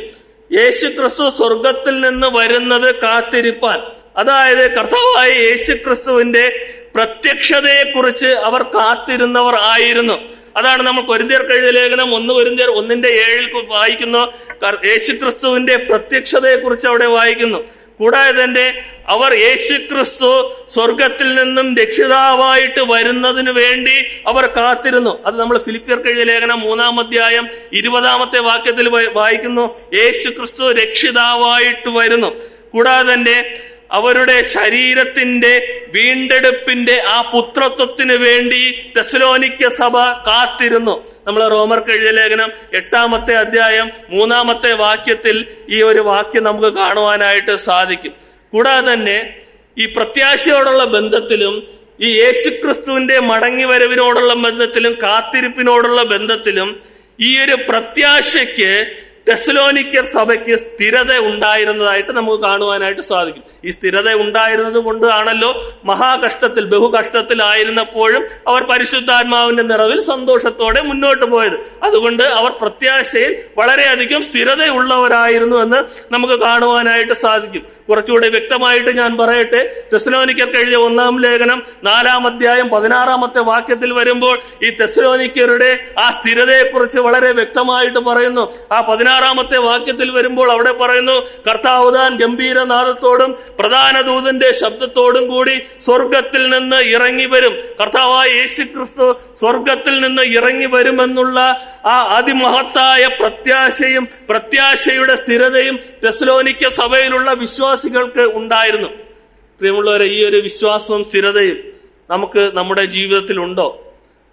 യേശുക്രിസ്തു സ്വർഗത്തിൽ നിന്ന് വരുന്നത് കാത്തിരിപ്പാൻ, അതായത് കർത്താവായ യേശുക്രിസ്തുവിന്റെ പ്രത്യക്ഷതയെക്കുറിച്ച് അവർ കാത്തിരുന്നവർ ആയിരുന്നു. അതാണ് നമ്മൾ കൊരിന്ത്യർക്ക് എഴുതിയ ലേഖനം 1 കൊരിന്ത്യർ 1:7 വായിക്കുന്നു. യേശുക്രിസ്തുവിന്റെ പ്രത്യക്ഷതയെക്കുറിച്ച് അവിടെ വായിക്കുന്നു. കൂടാതെ തന്നെ അവർ യേശുക്രിസ്തു സ്വർഗത്തിൽ നിന്നും രക്ഷിതാവായിട്ട് വരുന്നതിന് വേണ്ടി അവർ കാത്തിരുന്നു. അത് നമ്മൾ ഫിലിപ്പിയർക്ക് എഴുതിയ ലേഖനം 3-ാം അധ്യായം 20-ാമത്തെ വാക്യത്തിൽ വായിക്കുന്നു. യേശുക്രിസ്തു രക്ഷിതാവായിട്ട് വരുന്നു. കൂടാതെ തന്നെ അവരുടെ ശരീരത്തിന്റെ വീണ്ടെടുപ്പിന്റെ ആ പുത്രത്വത്തിന് വേണ്ടി തെസ്സലോനിക്ക സഭ കാത്തിരുന്നു. നമ്മൾ റോമർക്ക് എഴുതിയ ലേഖനം 8-ാമത്തെ അധ്യായം 3-ാമത്തെ വാക്യത്തിൽ ഈ ഒരു വാക്യം നമുക്ക് കാണുവാനായിട്ട് സാധിക്കും. കൂടാതെ തന്നെ ഈ പ്രത്യാശയോടുള്ള ബന്ധത്തിലും ഈ യേശുക്രിസ്തുവിന്റെ മടങ്ങി വരവിനോടുള്ള ബന്ധത്തിലും കാത്തിരിപ്പിനോടുള്ള ബന്ധത്തിലും ഈ ഒരു പ്രത്യാശയ്ക്ക് തെസ്സലോനിക്കർ സഭയ്ക്ക് സ്ഥിരത ഉണ്ടായിരുന്നതായിട്ട് നമുക്ക് കാണുവാനായിട്ട് സാധിക്കും. ഈ സ്ഥിരത ഉണ്ടായിരുന്നത് കൊണ്ടാണല്ലോ മഹാകഷ്ടത്തിൽ ബഹുകഷ്ടത്തിലായിരുന്നപ്പോഴും അവർ പരിശുദ്ധാത്മാവിന്റെ നിറവിൽ സന്തോഷത്തോടെ മുന്നോട്ട് പോയത്. അതുകൊണ്ട് അവർ പ്രത്യാശയിൽ വളരെയധികം സ്ഥിരതയുള്ളവരായിരുന്നു എന്ന് നമുക്ക് കാണുവാനായിട്ട് സാധിക്കും. കുറച്ചുകൂടെ വ്യക്തമായിട്ട് ഞാൻ പറയട്ടെ. തെസ്സലോനിക്കർക്ക് എഴുതിയ 1-ാം ലേഖനം 4-ാം അധ്യായം 16-ാമത്തെ വാക്യത്തിൽ വരുമ്പോൾ ഈ തെസ്സലോനിക്കരുടെ ആ സ്ഥിരതയെക്കുറിച്ച് വളരെ വ്യക്തമായിട്ട് പറയുന്നു. ആ 16-ാമത്തെ വാക്യത്തിൽ വരുമ്പോൾ അവിടെ പറയുന്നു, കർത്താവ് താൻ ഗംഭീരനാദത്തോടും പ്രധാന ദൂതന്റെ ശബ്ദത്തോടും കൂടി സ്വർഗത്തിൽ നിന്ന് ഇറങ്ങി വരും. കർത്താവായ യേശുക്രിസ്തു സ്വർഗത്തിൽ നിന്ന് ഇറങ്ങി വരുമെന്നുള്ള ആ അതിമഹത്തായ പ്രത്യാശയും പ്രത്യാശയുടെ സ്ഥിരതയും തെസ്സലോനിക്ക സഭയിലുള്ള വിശ്വാസികൾക്ക് ഉണ്ടായിരുന്നു. പ്രിയമുള്ളവരെ, ഈ ഒരു വിശ്വാസവും സ്ഥിരതയും നമുക്ക് നമ്മുടെ ജീവിതത്തിൽ ഉണ്ടോ?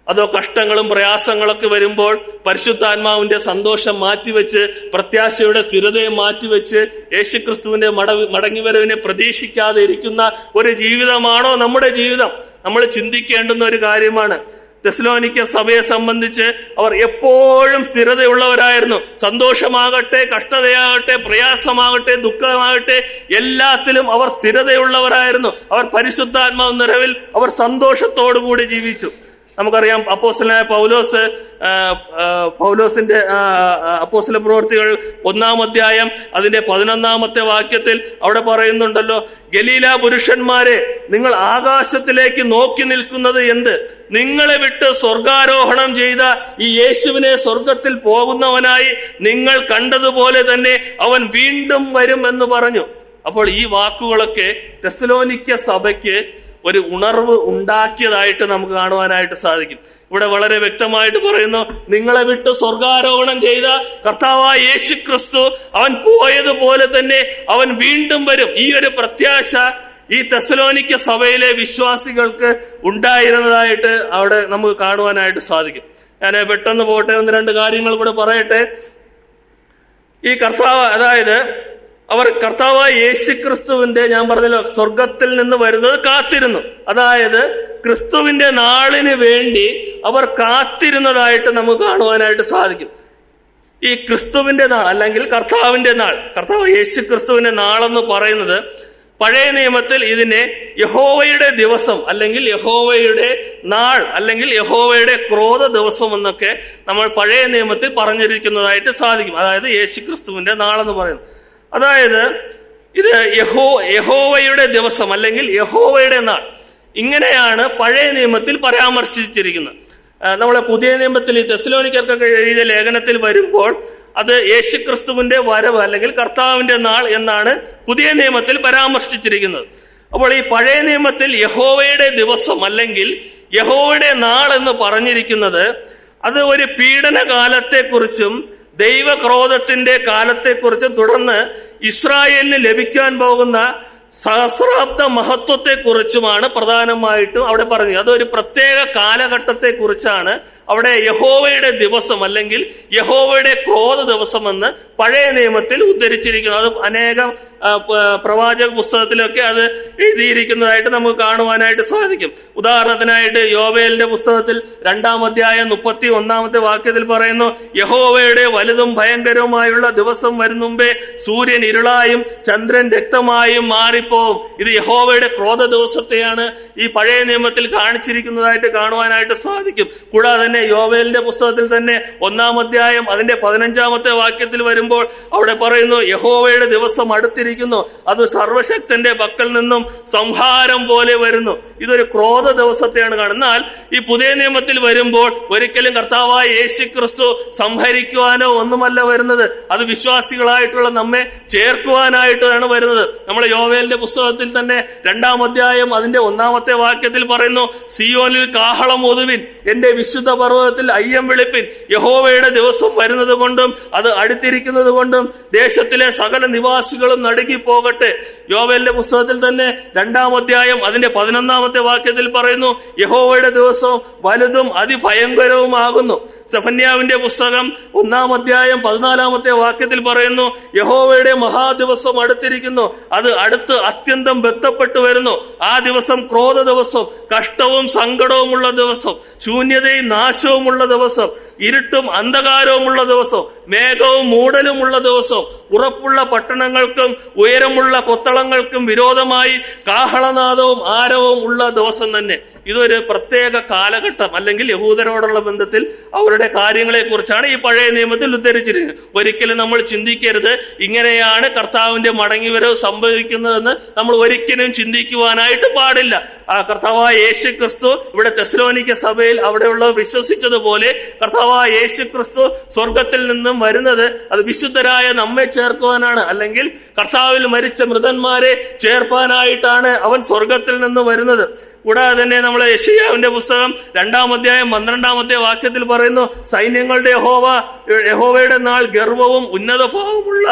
അതോ കഷ്ടങ്ങളും പ്രയാസങ്ങളൊക്കെ വരുമ്പോൾ പരിശുദ്ധാത്മാവിന്റെ സന്തോഷം മാറ്റിവെച്ച് പ്രത്യാശയുടെ സ്ഥിരതയെ മാറ്റിവെച്ച് യേശുക്രിസ്തുവിന്റെ മടങ്ങിവരവിനെ പ്രതീക്ഷിക്കാതെ ഇരിക്കുന്ന ഒരു ജീവിതമാണോ നമ്മുടെ ജീവിതം? നമ്മൾ ചിന്തിക്കേണ്ടുന്ന ഒരു കാര്യമാണ്. തെസ്സലോനിക്ക സഭയെ സംബന്ധിച്ച് അവർ എപ്പോഴും സ്ഥിരതയുള്ളവരായിരുന്നു. സന്തോഷമാകട്ടെ, കഷ്ടതയാകട്ടെ, പ്രയാസമാകട്ടെ, ദുഃഖമാകട്ടെ, എല്ലാത്തിലും അവർ സ്ഥിരതയുള്ളവരായിരുന്നു. അവർ പരിശുദ്ധാത്മാവ് നിറവിൽ അവർ സന്തോഷത്തോടു കൂടി ജീവിച്ചു. നമുക്കറിയാം അപ്പോസ്തലനായ പൗലോസിന്റെ അപ്പോസ്തല പ്രവൃത്തികൾ 1-ാം അധ്യായം അതിന്റെ 11-ാമത്തെ വാക്യത്തിൽ അവിടെ പറയുന്നുണ്ടല്ലോ, ഗലീല പുരുഷന്മാരെ, നിങ്ങൾ ആകാശത്തിലേക്ക് നോക്കി നിൽക്കുന്നത് എന്ത്? നിങ്ങളെ വിട്ട് സ്വർഗാരോഹണം ചെയ്ത ഈ യേശുവിനെ സ്വർഗത്തിൽ പോകുന്നവനായി നിങ്ങൾ കണ്ടതുപോലെ തന്നെ അവൻ വീണ്ടും വരും എന്ന് പറഞ്ഞു. അപ്പോൾ ഈ വാക്കുകളൊക്കെ തെസ്സലോനിക്ക സഭയ്ക്ക് ഒരു ഉണർവ് ഉണ്ടാക്കിയതായിട്ട് നമുക്ക് കാണുവാനായിട്ട് സാധിക്കും. ഇവിടെ വളരെ വ്യക്തമായിട്ട് പറയുന്നു, നിങ്ങളെ വിട്ട് സ്വർഗാരോഹണം ചെയ്ത കർത്താവായ യേശുക്രിസ്തു അവൻ പോയതുപോലെ തന്നെ അവൻ വീണ്ടും വരും. ഈ ഒരു പ്രത്യാശ ഈ തെസ്സലോനിക്ക സഭയിലെ വിശ്വാസികൾക്ക് ഉണ്ടായിരുന്നതായിട്ട് അവിടെ നമുക്ക് കാണുവാനായിട്ട് സാധിക്കും. ഞാൻ പെട്ടെന്ന് പോട്ടെ, 1-2 കാര്യങ്ങൾ കൂടെ പറയട്ടെ. ഈ അതായത് അവർ കർത്താവായ യേശുക്രിസ്തുവിന്റെ, ഞാൻ പറഞ്ഞല്ലോ, സ്വർഗത്തിൽ നിന്ന് വരുന്നത് കാത്തിരുന്നു. അതായത് ക്രിസ്തുവിന്റെ നാളിന് വേണ്ടി അവർ കാത്തിരുന്നതായിട്ട് നമുക്ക് കാണുവാനായിട്ട് സാധിക്കും. ഈ ക്രിസ്തുവിന്റെ നാൾ അല്ലെങ്കിൽ കർത്താവിന്റെ നാൾ, കർത്താവ് യേശുക്രിസ്തുവിന്റെ നാളെന്ന് പറയുന്നത് പഴയ നിയമത്തിൽ ഇതിനെ യഹോവയുടെ ദിവസം അല്ലെങ്കിൽ യഹോവയുടെ നാൾ അല്ലെങ്കിൽ യഹോവയുടെ ക്രോധ ദിവസം എന്നൊക്കെ നമ്മൾ പഴയ നിയമത്തിൽ പറഞ്ഞിരിക്കുന്നതായിട്ട് സാധിക്കും. അതായത് യേശുക്രിസ്തുവിന്റെ നാളെന്ന് പറയുന്നത്. അതായത് ഇത് യഹോവയുടെ ദിവസം അല്ലെങ്കിൽ യഹോവയുടെ നാൾ, ഇങ്ങനെയാണ് പഴയ നിയമത്തിൽ പരാമർശിച്ചിരിക്കുന്നത്. നമ്മളെ പുതിയ നിയമത്തിൽ തെസ്സലോനിക്കർക്കൊക്കെ എഴുതിയ ലേഖനത്തിൽ വരുമ്പോൾ അത് യേശുക്രിസ്തുവിന്റെ വരവ് അല്ലെങ്കിൽ കർത്താവിന്റെ നാൾ എന്നാണ് പുതിയ നിയമത്തിൽ പരാമർശിച്ചിരിക്കുന്നത്. അപ്പോൾ ഈ പഴയ നിയമത്തിൽ യഹോവയുടെ ദിവസം അല്ലെങ്കിൽ യഹോവയുടെ നാൾ എന്ന് പറഞ്ഞിരിക്കുന്നത് അത് ഒരു പീഡന കാലത്തെക്കുറിച്ചും ദൈവക്രോധത്തിന്റെ കാലത്തെക്കുറിച്ചും തുടർന്ന് ഇസ്രായേലിന് ലഭിക്കാൻ പോകുന്ന സഹസ്രാബ്ദ മഹത്വത്തെക്കുറിച്ചുമാണ് പ്രധാനമായിട്ടും അവിടെ പറഞ്ഞത്. അതൊരു പ്രത്യേക കാലഘട്ടത്തെ കുറിച്ചാണ് അവിടെ യഹോവയുടെ ദിവസം അല്ലെങ്കിൽ യഹോവയുടെ ക്രോധ ദിവസമെന്ന് പഴയ നിയമത്തിൽ ഉദ്ധരിച്ചിരിക്കുന്നത്. അത് അനേകം പ്രവാചക പുസ്തകത്തിലൊക്കെ അത് എഴുതിയിരിക്കുന്നതായിട്ട് നമുക്ക് കാണുവാനായിട്ട് സാധിക്കും. ഉദാഹരണത്തിനായിട്ട് യോവേലിന്റെ പുസ്തകത്തിൽ 2-ാം അധ്യായം 31-ാമത്തെ വാക്യത്തിൽ പറയുന്നു, യഹോവയുടെ വലുതും ഭയങ്കരവുമായുള്ള ദിവസം വരുന്നുമ്പേ സൂര്യൻ ഇരുളായും ചന്ദ്രൻ രക്തമായും മാറിപ്പോവും. ഇത് യഹോവയുടെ ക്രോധ ദിവസത്തെയാണ് ഈ പഴയ നിയമത്തിൽ കാണിച്ചിരിക്കുന്നതായിട്ട് കാണുവാനായിട്ട് സാധിക്കും. കൂടാതെ തന്നെ യോവേലിന്റെ പുസ്തകത്തിൽ തന്നെ 1-ാം അധ്യായം അതിന്റെ 15-ാമത്തെ വാക്യത്തിൽ വരുമ്പോൾ അവിടെ പറയുന്നു, യഹോവയുടെ ദിവസം അടുത്തിരിക്കുന്നു, അത് സർവശക്തന്റെ പക്കൽ നിന്നും സംഹാരം പോലെ വരുന്നു. ഇതൊരു ക്രോധ ദിവസത്തെയാണ് കാണുന്നത്. എന്നാൽ ഈ പുതിയ നിയമത്തിൽ വരുമ്പോൾ ഒരിക്കലും കർത്താവായ യേശുക്രിസ്തു സംഹരിക്കുവാനോ ഒന്നുമല്ല വരുന്നത്. അത് വിശ്വാസികളായിട്ടുള്ള നമ്മെ ചേർക്കുവാനായിട്ടാണ് വരുന്നത്. നമ്മൾ യോവേലിന്റെ പുസ്തകത്തിൽ തന്നെ 2-ാം അധ്യായം അതിന്റെ 1-ാമത്തെ വാക്യത്തിൽ പറയുന്നു, സിയോനിൽ കാഹളം ഊതുവിൻ, എന്റെ വിശുദ്ധ പർവ്വതത്തിൽ അയ്യം വിളിപ്പിൻ, യഹോവയുടെ ദിവസം വരുന്നത് കൊണ്ടും അത് അടുത്തിരിക്കുന്നത് കൊണ്ടും ദേശത്തിലെ സകല നിവാസികളും നടുങ്ങി പോകട്ടെ. യോവേലിന്റെ പുസ്തകത്തിൽ തന്നെ 2-ാം അധ്യായം അതിന്റെ 11-ാമത്തെ വാക്യത്തിൽ പറയുന്നു, യഹോവയുടെ ദിവസം വലുതും അതിഭയങ്കരവുമാകുന്നു. സെഫന്യാവിന്റെ പുസ്തകം 1-ാം അധ്യായം 14-ാമത്തെ വാക്യത്തിൽ പറയുന്നു, യഹോവയുടെ മഹാദിവസം അടുത്തിരിക്കുന്നു, അത് അടുത്ത് അത്യന്തം ബന്ധപ്പെട്ടു വരുന്നു. ആ ദിവസം ക്രോധ ദിവസം, കഷ്ടവും സങ്കടവുമുള്ള ദിവസം, ശൂന്യതയും നാശവുമുള്ള ദിവസം, ഇരുട്ടും അന്ധകാരവുമുള്ള ദിവസം, മേഘവും മൂടലുമുള്ള ദിവസം, ഉറപ്പുള്ള പട്ടണങ്ങൾക്കും ഉയരമുള്ള കൊത്തളങ്ങൾക്കും വിരോധമായി കാഹളനാദവും ആരവവും ഉള്ള ദിവസം തന്നെ. ഇതൊരു പ്രത്യേക കാലഘട്ടം അല്ലെങ്കിൽ യഹൂദരോടുള്ള ബന്ധത്തിൽ അവരുടെ കാര്യങ്ങളെ കുറിച്ചാണ് ഈ പഴയ നിയമത്തിൽ ഉദ്ധരിച്ചിരിക്കുന്നത്. ഒരിക്കലും നമ്മൾ ചിന്തിക്കരുത് ഇങ്ങനെയാണ് കർത്താവിന്റെ മടങ്ങിവരവ് സംഭവിക്കുന്നതെന്ന് നമ്മൾ ഒരിക്കലും ചിന്തിക്കുവാനായിട്ട് പാടില്ല. ആ കർത്താവായ യേശു ക്രിസ്തു ഇവിടെ തെസ്സലോനിക്ക സഭയിൽ അവിടെയുള്ളവർ വിശ്വസിച്ചതുപോലെ കർത്താവായ യേശു ക്രിസ്തു സ്വർഗത്തിൽ നിന്നും വരുന്നത് അത് വിശുദ്ധരായ നമ്മെ ചേർക്കുവാനാണ്, അല്ലെങ്കിൽ കർത്താവിൽ മരിച്ച മൃതന്മാരെ ചേർപ്പാനായിട്ടാണ് അവൻ സ്വർഗത്തിൽ നിന്ന് വരുന്നത്. കൂടാതെ തന്നെ നമ്മൾ യെശയ്യാവിന്റെ പുസ്തകം 2-ാം അധ്യായം 12-ാമത്തെ വാക്യത്തിൽ പറയുന്നു, സൈന്യങ്ങളുടെ യഹോവയുടെ നാൾ ഗർവവും ഉന്നതഭാവമുള്ള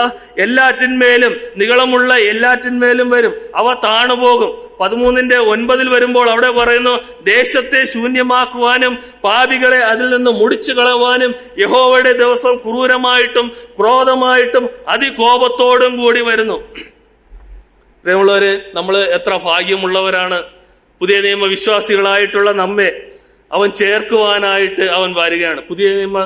എല്ലാറ്റിന്മേലും നീളമുള്ള എല്ലാറ്റിന്മേലും വരും, അവ താണുപോകും. 13:9 വരുമ്പോൾ അവിടെ പറയുന്നു, ദേശത്തെ ശൂന്യമാക്കുവാനും പാപികളെ അതിൽ നിന്ന് മുടിച്ചു കളവാനും യഹോവയുടെ ദിവസം ക്രൂരമായിട്ടും ക്രോധമായിട്ടും അതികോപത്തോടും കൂടി വരുന്നു. പ്രിയമുള്ളവര്, നമ്മൾ എത്ര ഭാഗ്യമുള്ളവരാണ്. പുതിയ നിയമ വിശ്വാസികളായിട്ടുള്ള നമ്മെ അവൻ ചേർക്കുവാനായിട്ട് അവൻ വരികയാണ്. പുതിയ നിയമ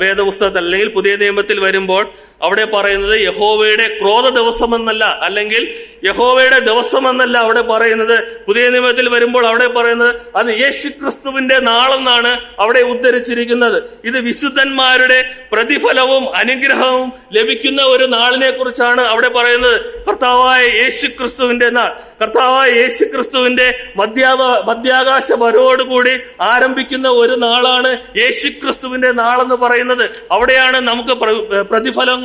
വേദപുസ്തകത്തിൽ അല്ലെങ്കിൽ പുതിയ നിയമത്തിൽ വരുമ്പോൾ അവിടെ പറയുന്നത് യഹോവയുടെ ക്രോധ ദിവസമെന്നല്ല, അല്ലെങ്കിൽ യഹോവയുടെ ദിവസമെന്നല്ല അവിടെ പറയുന്നത്. പുതിയ നിയമത്തിൽ വരുമ്പോൾ അവിടെ പറയുന്നത് അത് യേശുക്രിസ്തുവിന്റെ നാളെന്നാണ് അവിടെ ഉദ്ധരിച്ചിരിക്കുന്നത്. ഇത് വിശുദ്ധന്മാരുടെ പ്രതിഫലവും അനുഗ്രഹവും ലഭിക്കുന്ന ഒരു നാളിനെ കുറിച്ചാണ് അവിടെ പറയുന്നത്. കർത്താവായ യേശുക്രിസ്തുവിന്റെ നാൾ, കർത്താവായ യേശുക്രിസ്തുവിന്റെ മധ്യാകാശ വരവോടുകൂടി ആരംഭിക്കുന്ന ഒരു നാളാണ് യേശുക്രിസ്തുവിന്റെ നാളെന്ന് പറയുന്നത്. അവിടെയാണ് നമുക്ക് പ്രതിഫലങ്ങളും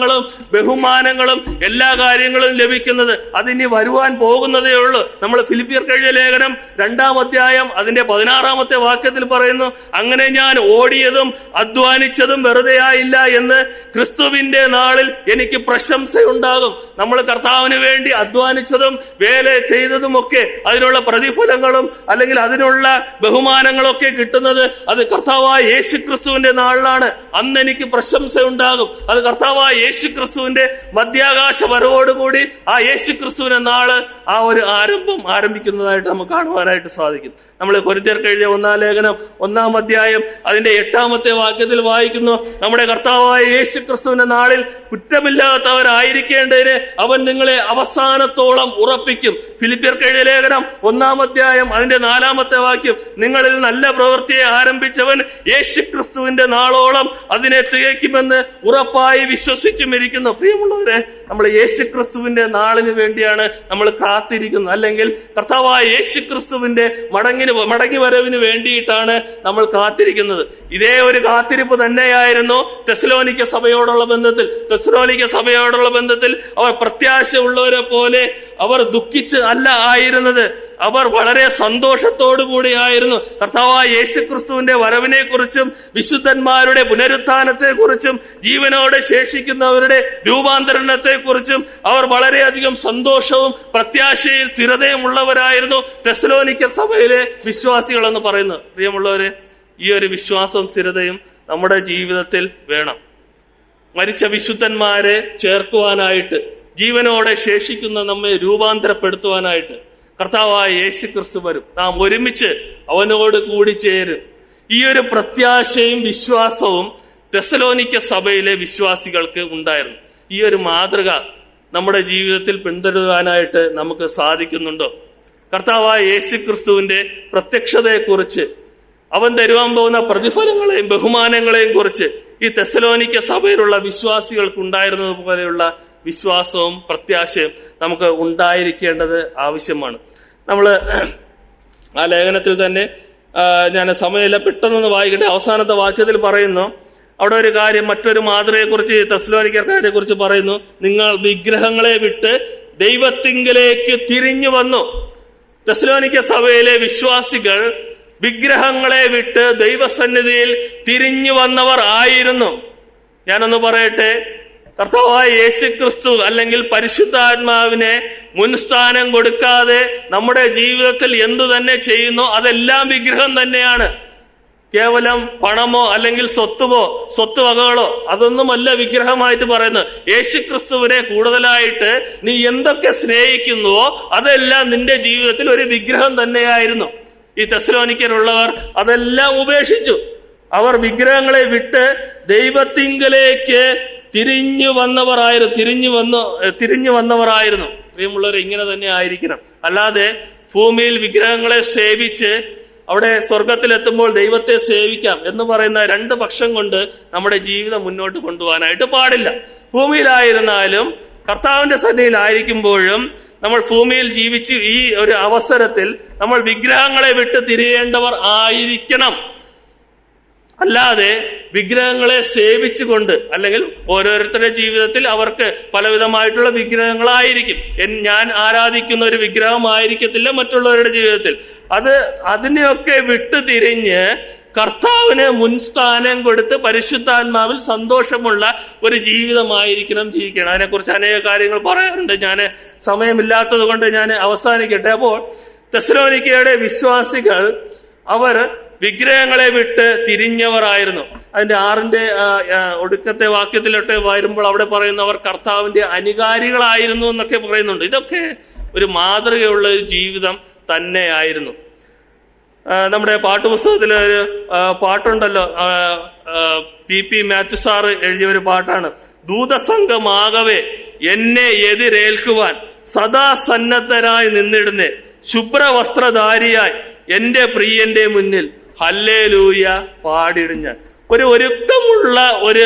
ബഹുമാനങ്ങളും എല്ലാ കാര്യങ്ങളും ലഭിക്കുന്നത്. അതിനി വരുവാൻ പോകുന്നതേ ഉള്ളൂ. നമ്മൾ ഫിലിപ്പിയർക്ക് എഴുതിയ ലേഖനം 2-ാം അധ്യായം അതിന്റെ 16-ാമത്തെ വാക്യത്തിൽ പറയുന്നു, അങ്ങനെ ഞാൻ ഓടിയതും അധ്വാനിച്ചതും വെറുതെ ആയില്ല എന്ന് ക്രിസ്തുവിന്റെ നാളിൽ എനിക്ക് പ്രശംസയുണ്ടാകും. നമ്മൾ കർത്താവിന് വേണ്ടി അധ്വാനിച്ചതും വേല ചെയ്തതുമൊക്കെ അതിനുള്ള പ്രതിഫലങ്ങളും അല്ലെങ്കിൽ അതിനുള്ള ബഹുമാനങ്ങളൊക്കെ കിട്ടുന്നത് അത് കർത്താവായ യേശുക്രിസ്തുവിന്റെ നാളിലാണ്. അന്ന് എനിക്ക് പ്രശംസയുണ്ടാകും. അത് കർത്താവായ യേശുക്രിസ്തുവിന്റെ മധ്യാകാശ വരവോടുകൂടി ആ യേശുക്രിസ്തുവിന്റെ നാള് ആ ഒരു ആരംഭിക്കുന്നതായിട്ട് നമുക്ക് കാണുവാനായിട്ട് സാധിക്കും. നമ്മൾ കൊരിന്ത്യർക്ക് എഴുതിയ 1-ാം ലേഖനം 1-ാം അധ്യായം അതിന്റെ 8-ാമത്തെ വാക്യത്തിൽ വായിക്കുന്നു, നമ്മുടെ കർത്താവായ യേശുക്രിസ്തുവിന്റെ നാളിൽ കുറ്റമില്ലാത്തവരായിരിക്കേണ്ടതിന് അവൻ നിങ്ങളെ അവസാനത്തോളം ഉറപ്പിക്കും. ഫിലിപ്പിയർക്ക് എഴുതിയ ലേഖനം 1-ാം അധ്യായം അതിന്റെ 4-ാമത്തെ വാക്യം, നിങ്ങളിൽ നല്ല പ്രവൃത്തിയെ ആരംഭിച്ചവൻ യേശുക്രിസ്തുവിന്റെ നാളോളം അതിനെ തികയ്ക്കുമെന്ന് ഉറപ്പായി വിശ്വസിച്ചുമിരിക്കുന്നു. പ്രിയമുള്ളവരെ, നമ്മൾ യേശുക്രിസ്തുവിന്റെ നാളിന് വേണ്ടിയാണ് നമ്മൾ കാത്തിരിക്കുന്നത്. അല്ലെങ്കിൽ കർത്താവായ യേശുക്രിസ്തുവിന്റെ മടങ്ങി വരവിന് വേണ്ടിയിട്ടാണ് നമ്മൾ കാത്തിരിക്കുന്നത്. ഇതേ ഒരു കാത്തിരിപ്പ് തന്നെയായിരുന്നു തെസ്സലോനിക്ക സഭയോടുള്ള ബന്ധത്തിൽ അവർ പ്രത്യാശ ഉള്ളവരെ പോലെ അവർ ദുഃഖിച്ച് അല്ല ആയിരുന്നത്. അവർ വളരെ സന്തോഷത്തോടു കൂടിയായിരുന്നു കർത്താവായ യേശുക്രിസ്തുവിന്റെ വരവിനെ കുറിച്ചും വിശുദ്ധന്മാരുടെ പുനരുത്ഥാനത്തെ കുറിച്ചും ജീവനോടെ ശേഷിക്കുന്നവരുടെ രൂപാന്തരണത്തെ കുറിച്ചും അവർ വളരെയധികം സന്തോഷവും പ്രത്യാശയും സ്ഥിരതയും ഉള്ളവരായിരുന്നു തെസ്സലോനിക്ക സഭയിലെ വിശ്വാസികൾ എന്ന് പറയുന്നത്. പ്രിയമുള്ളവരെ, ഈ ഒരു വിശ്വാസവും സ്ഥിരതയും നമ്മുടെ ജീവിതത്തിൽ വേണം. മരിച്ച വിശുദ്ധന്മാരെ ചേർക്കുവാനായിട്ട്, ജീവനോടെ ശേഷിക്കുന്ന നമ്മെ രൂപാന്തരപ്പെടുത്തുവാനായിട്ട് കർത്താവായ യേശുക്രിസ്തു വരും. നാം ഒരുമിച്ച് അവനോട് കൂടി ചേരും. ഈ ഒരു പ്രത്യാശയും വിശ്വാസവും തെസ്സലോനിക്ക സഭയിലെ വിശ്വാസികൾക്ക് ഉണ്ടായിരുന്നു. ഈ ഒരു മാതൃക നമ്മുടെ ജീവിതത്തിൽ പിന്തുടരാനായിട്ട് നമുക്ക് സാധിക്കുന്നുണ്ടോ? കർത്താവായ യേശുക്രിസ്തുവിന്റെ പ്രത്യക്ഷതയെക്കുറിച്ച്, അവൻ തരുവാൻ പോകുന്ന പ്രതിഫലങ്ങളെയും ബഹുമാനങ്ങളെയും കുറിച്ച് ഈ തെസ്സലോനിക്ക സഭയിലുള്ള വിശ്വാസികൾക്ക് ഉണ്ടായിരുന്നത് പോലെയുള്ള വിശ്വാസവും പ്രത്യാശയും നമുക്ക് ഉണ്ടായിരിക്കേണ്ടത് ആവശ്യമാണ്. നമ്മൾ ആ ലേഖനത്തിൽ തന്നെ, ഞാൻ സമയമില്ല, പെട്ടെന്നൊന്ന് വായിക്കട്ടെ. അവസാനത്തെ വാക്യത്തിൽ പറയുന്നു, അവിടെ ഒരു കാര്യം, മറ്റൊരു മാതൃകയെക്കുറിച്ച്, തെസ്സലോനിക്കക്കാരെ കുറിച്ച് പറയുന്നു. നിങ്ങൾ വിഗ്രഹങ്ങളെ വിട്ട് ദൈവത്തിങ്കലേക്ക് തിരിഞ്ഞു വന്നു. തെസ്സലോനിക്ക സഭയിലെ വിശ്വാസികൾ വിഗ്രഹങ്ങളെ വിട്ട് ദൈവസന്നിധിയിൽ തിരിഞ്ഞു വന്നവർ ആയിരുന്നു. ഞാനൊന്ന് പറയട്ടെ, കർത്താവായ യേശുക്രിസ്തു അല്ലെങ്കിൽ പരിശുദ്ധാത്മാവിനെ മുൻസ്ഥാനം കൊടുക്കാതെ നമ്മുടെ ജീവിതത്തിൽ എന്തു തന്നെ ചെയ്യുന്നോ അതെല്ലാം വിഗ്രഹം തന്നെയാണ്. കേവലം പണമോ അല്ലെങ്കിൽ സ്വത്ത് വകകളോ അതൊന്നുമല്ല വിഗ്രഹമായിട്ട് പറയുന്നത്. യേശുക്രിസ്തുവിനെ കൂടുതലായിട്ട് നീ എന്തൊക്കെ സ്നേഹിക്കുന്നുവോ അതെല്ലാം നിന്റെ ജീവിതത്തിൽ ഒരു വിഗ്രഹം തന്നെയായിരുന്നു. ഈ തെസ്സലോനിക്കയിലുള്ളവർ അതെല്ലാം ഉപേക്ഷിച്ചു. അവർ വിഗ്രഹങ്ങളെ വിട്ട് ദൈവത്തിങ്കലേക്ക് തിരിഞ്ഞു വന്നവരായിരുന്നു. പ്രിയമുള്ളവർ, ഇങ്ങനെ തന്നെ ആയിരിക്കണം. അല്ലാതെ ഭൂമിയിൽ വിഗ്രഹങ്ങളെ സേവിച്ച് അവിടെ സ്വർഗത്തിലെത്തുമ്പോൾ ദൈവത്തെ സേവിക്കാം എന്ന് പറയുന്ന രണ്ട് പക്ഷം കൊണ്ട് നമ്മുടെ ജീവിതം മുന്നോട്ട് കൊണ്ടുപോകാനായിട്ട് പാടില്ല. ഭൂമിയിലായിരുന്നാലും കർത്താവിന്റെ സന്നിധിയിലായിരിക്കുമ്പോഴും നമ്മൾ ഭൂമിയിൽ ജീവിച്ച് ഈ ഒരു അവസരത്തിൽ നമ്മൾ വിഗ്രഹങ്ങളെ വിട്ട് തിരിയേണ്ടവർ ആയിരിക്കണം. അല്ലാതെ വിഗ്രഹങ്ങളെ സേവിച്ചുകൊണ്ട്, അല്ലെങ്കിൽ ഓരോരുത്തരുടെ ജീവിതത്തിൽ അവർക്ക് പലവിധമായിട്ടുള്ള വിഗ്രഹങ്ങളായിരിക്കും. ഞാൻ ആരാധിക്കുന്ന ഒരു വിഗ്രഹമായിരിക്കത്തില്ല മറ്റുള്ളവരുടെ ജീവിതത്തിൽ. അതിനെയൊക്കെ വിട്ടുതിരിഞ്ഞ് കർത്താവിന് മുൻസ്ഥാനം കൊടുത്ത് പരിശുദ്ധാത്മാവിൽ സന്തോഷമുള്ള ഒരു ജീവിതമായിരിക്കണം ജീവിക്കണം. അതിനെക്കുറിച്ച് അനേക കാര്യങ്ങൾ പറയാറുണ്ട്. ഞാൻ സമയമില്ലാത്തത് കൊണ്ട് ഞാൻ അവസാനിക്കട്ടെ. അപ്പോൾ തെസ്സലോനിക്കയുടെ വിശ്വാസികൾ അവർ വിഗ്രഹങ്ങളെ വിട്ട് തിരിഞ്ഞവരായിരുന്നു. അതിന്റെ 6-ന്റെ ഒടുക്കത്തെ വാക്യത്തിലോട്ട് വരുമ്പോൾ അവിടെ പറയുന്നവർ കർത്താവിന്റെ അനുകാരികളായിരുന്നു എന്നൊക്കെ പറയുന്നുണ്ട്. ഇതൊക്കെ ഒരു മാതൃകയുള്ള ഒരു ജീവിതം തന്നെയായിരുന്നു. നമ്മുടെ പാട്ടുപുസ്തകത്തിൽ ഒരു പാട്ടുണ്ടല്ലോ, പി മാത്യു സാറ് എഴുതിയ ഒരു പാട്ടാണ്. ദൂതസംഘമാകവേ എന്നെ എതിരേൽക്കുവാൻ സദാ സന്നദ്ധരായി നിന്നിടുന്നേ, ശുഭ്രവസ്ത്രധാരിയായി എന്റെ പ്രിയന്റെ മുന്നിൽ ഹല്ലേലൂയ പാടിടും ഞാൻ. ഒരു ഒരുക്കമുള്ള ഒരു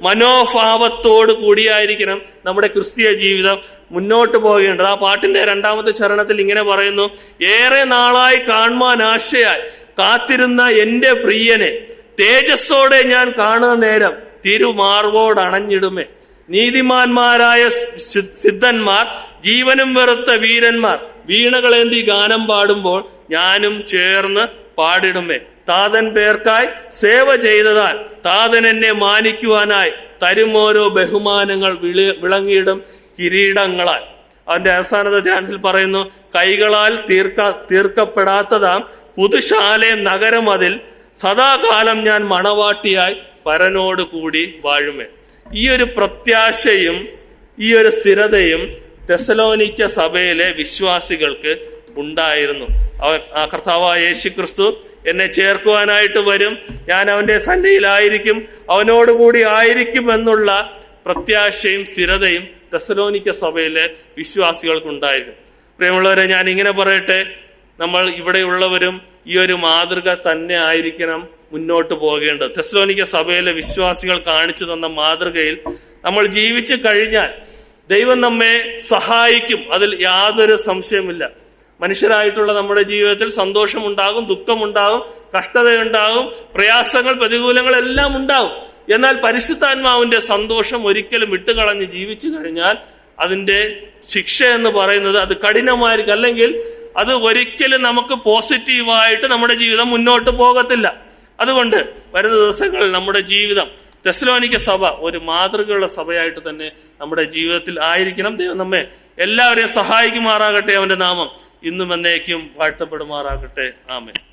മനോഭാവത്തോട് കൂടിയായിരിക്കണം നമ്മുടെ ക്രിസ്തീയ ജീവിതം മുന്നോട്ട് പോകേണ്ടത്. ആ പാട്ടിന്റെ 2-ാമത്തെ ചരണത്തിൽ ഇങ്ങനെ പറയുന്നു: ഏറെ നാളായി കാണുവാൻ ആശയായി കാത്തിരുന്ന എന്റെ പ്രിയനെ തേജസ്സോടെ ഞാൻ കാണുന്ന നേരം തിരുമാർവോടണഞ്ഞിടുമേ. നീതിമാന്മാരായ സിദ്ധന്മാർ, ജീവനും വെറുത്ത വീരന്മാർ വീണകളേന്തി ഗാനം പാടുമ്പോൾ ഞാനും ചേർന്ന് പാടിടുമേ. താതൻ പേർക്കായി സേവ ചെയ്തതാൽ താതൻ എന്നെ മാനിക്കുവാനായി തരുമോരോ ബഹുമാനങ്ങൾ വിളങ്ങിയിടും കിരീടങ്ങളാൽ. അതിന്റെ അവസാനത്തെ ചാൻസിൽ പറയുന്നു: കൈകളാൽ തീർക്കപ്പെടാത്തതാം പുതുശാലെ നഗരം അതിൽ സദാകാലം ഞാൻ മണവാട്ടിയായി പരനോട് കൂടി വാഴുമേ. ഈ ഒരു പ്രത്യാശയും ഈ ഒരു സ്ഥിരതയും തെസ്സലോനിക്ക സഭയിലെ വിശ്വാസികൾക്ക് ഉണ്ടായിരുന്നു. ആ കർത്താവായ യേശുക്രിസ്തു എന്നെ ചേർക്കുവാനായിട്ട് വരും, ഞാൻ അവന്റെ സന്നിധിയിലായിരിക്കും, അവനോടുകൂടി ആയിരിക്കും എന്നുള്ള പ്രത്യാശയും സ്ഥിരതയും തെസ്സലോനിക്ക സഭയിലെ വിശ്വാസികൾക്കുണ്ടായിരുന്നു. പ്രിയമുള്ളവരെ, ഞാൻ ഇങ്ങനെ പറയട്ടെ, നമ്മൾ ഇവിടെയുള്ളവരും ഈ ഒരു മാതൃക തന്നെ ആയിരിക്കണം മുന്നോട്ട് പോകേണ്ടത്. തെസ്സലോനിക്ക സഭയിലെ വിശ്വാസികൾ കാണിച്ചു തന്ന മാതൃകയിൽ നമ്മൾ ജീവിച്ചു കഴിഞ്ഞാൽ ദൈവം നമ്മെ സഹായിക്കും, അതിൽ യാതൊരു സംശയമില്ല. മനുഷ്യരായിട്ടുള്ള നമ്മുടെ ജീവിതത്തിൽ സന്തോഷമുണ്ടാകും, ദുഃഖമുണ്ടാകും, കഷ്ടതയുണ്ടാകും, പ്രയാസങ്ങൾ, പ്രതികൂലങ്ങൾ എല്ലാം ഉണ്ടാകും. എന്നാൽ പരിശുദ്ധാത്മാവിന്റെ സന്തോഷം ഒരിക്കലും വിട്ടുകളഞ്ഞ് ജീവിച്ചു കഴിഞ്ഞാൽ അതിന്റെ ശിക്ഷ എന്ന് പറയുന്നത് അത് കഠിനമായിരിക്കും. അല്ലെങ്കിൽ അത് ഒരിക്കലും നമുക്ക് പോസിറ്റീവായിട്ട് നമ്മുടെ ജീവിതം മുന്നോട്ട് പോകത്തില്ല. അതുകൊണ്ട് വരുന്ന ദിവസങ്ങളിൽ നമ്മുടെ ജീവിതം തെസ്സലോനിക്ക സഭ ഒരു മാതൃകയുള്ള സഭയായിട്ട് തന്നെ നമ്മുടെ ജീവിതത്തിൽ ആയിരിക്കണം. ദൈവം നമ്മെ എല്ലാവരെയും സഹായിക്കുമാറാകട്ടെ. അവന്റെ നാമം ഇന്നും എന്നേക്കും വാഴ്ത്തപ്പെടുമാറാകട്ടെ. ആമേൻ.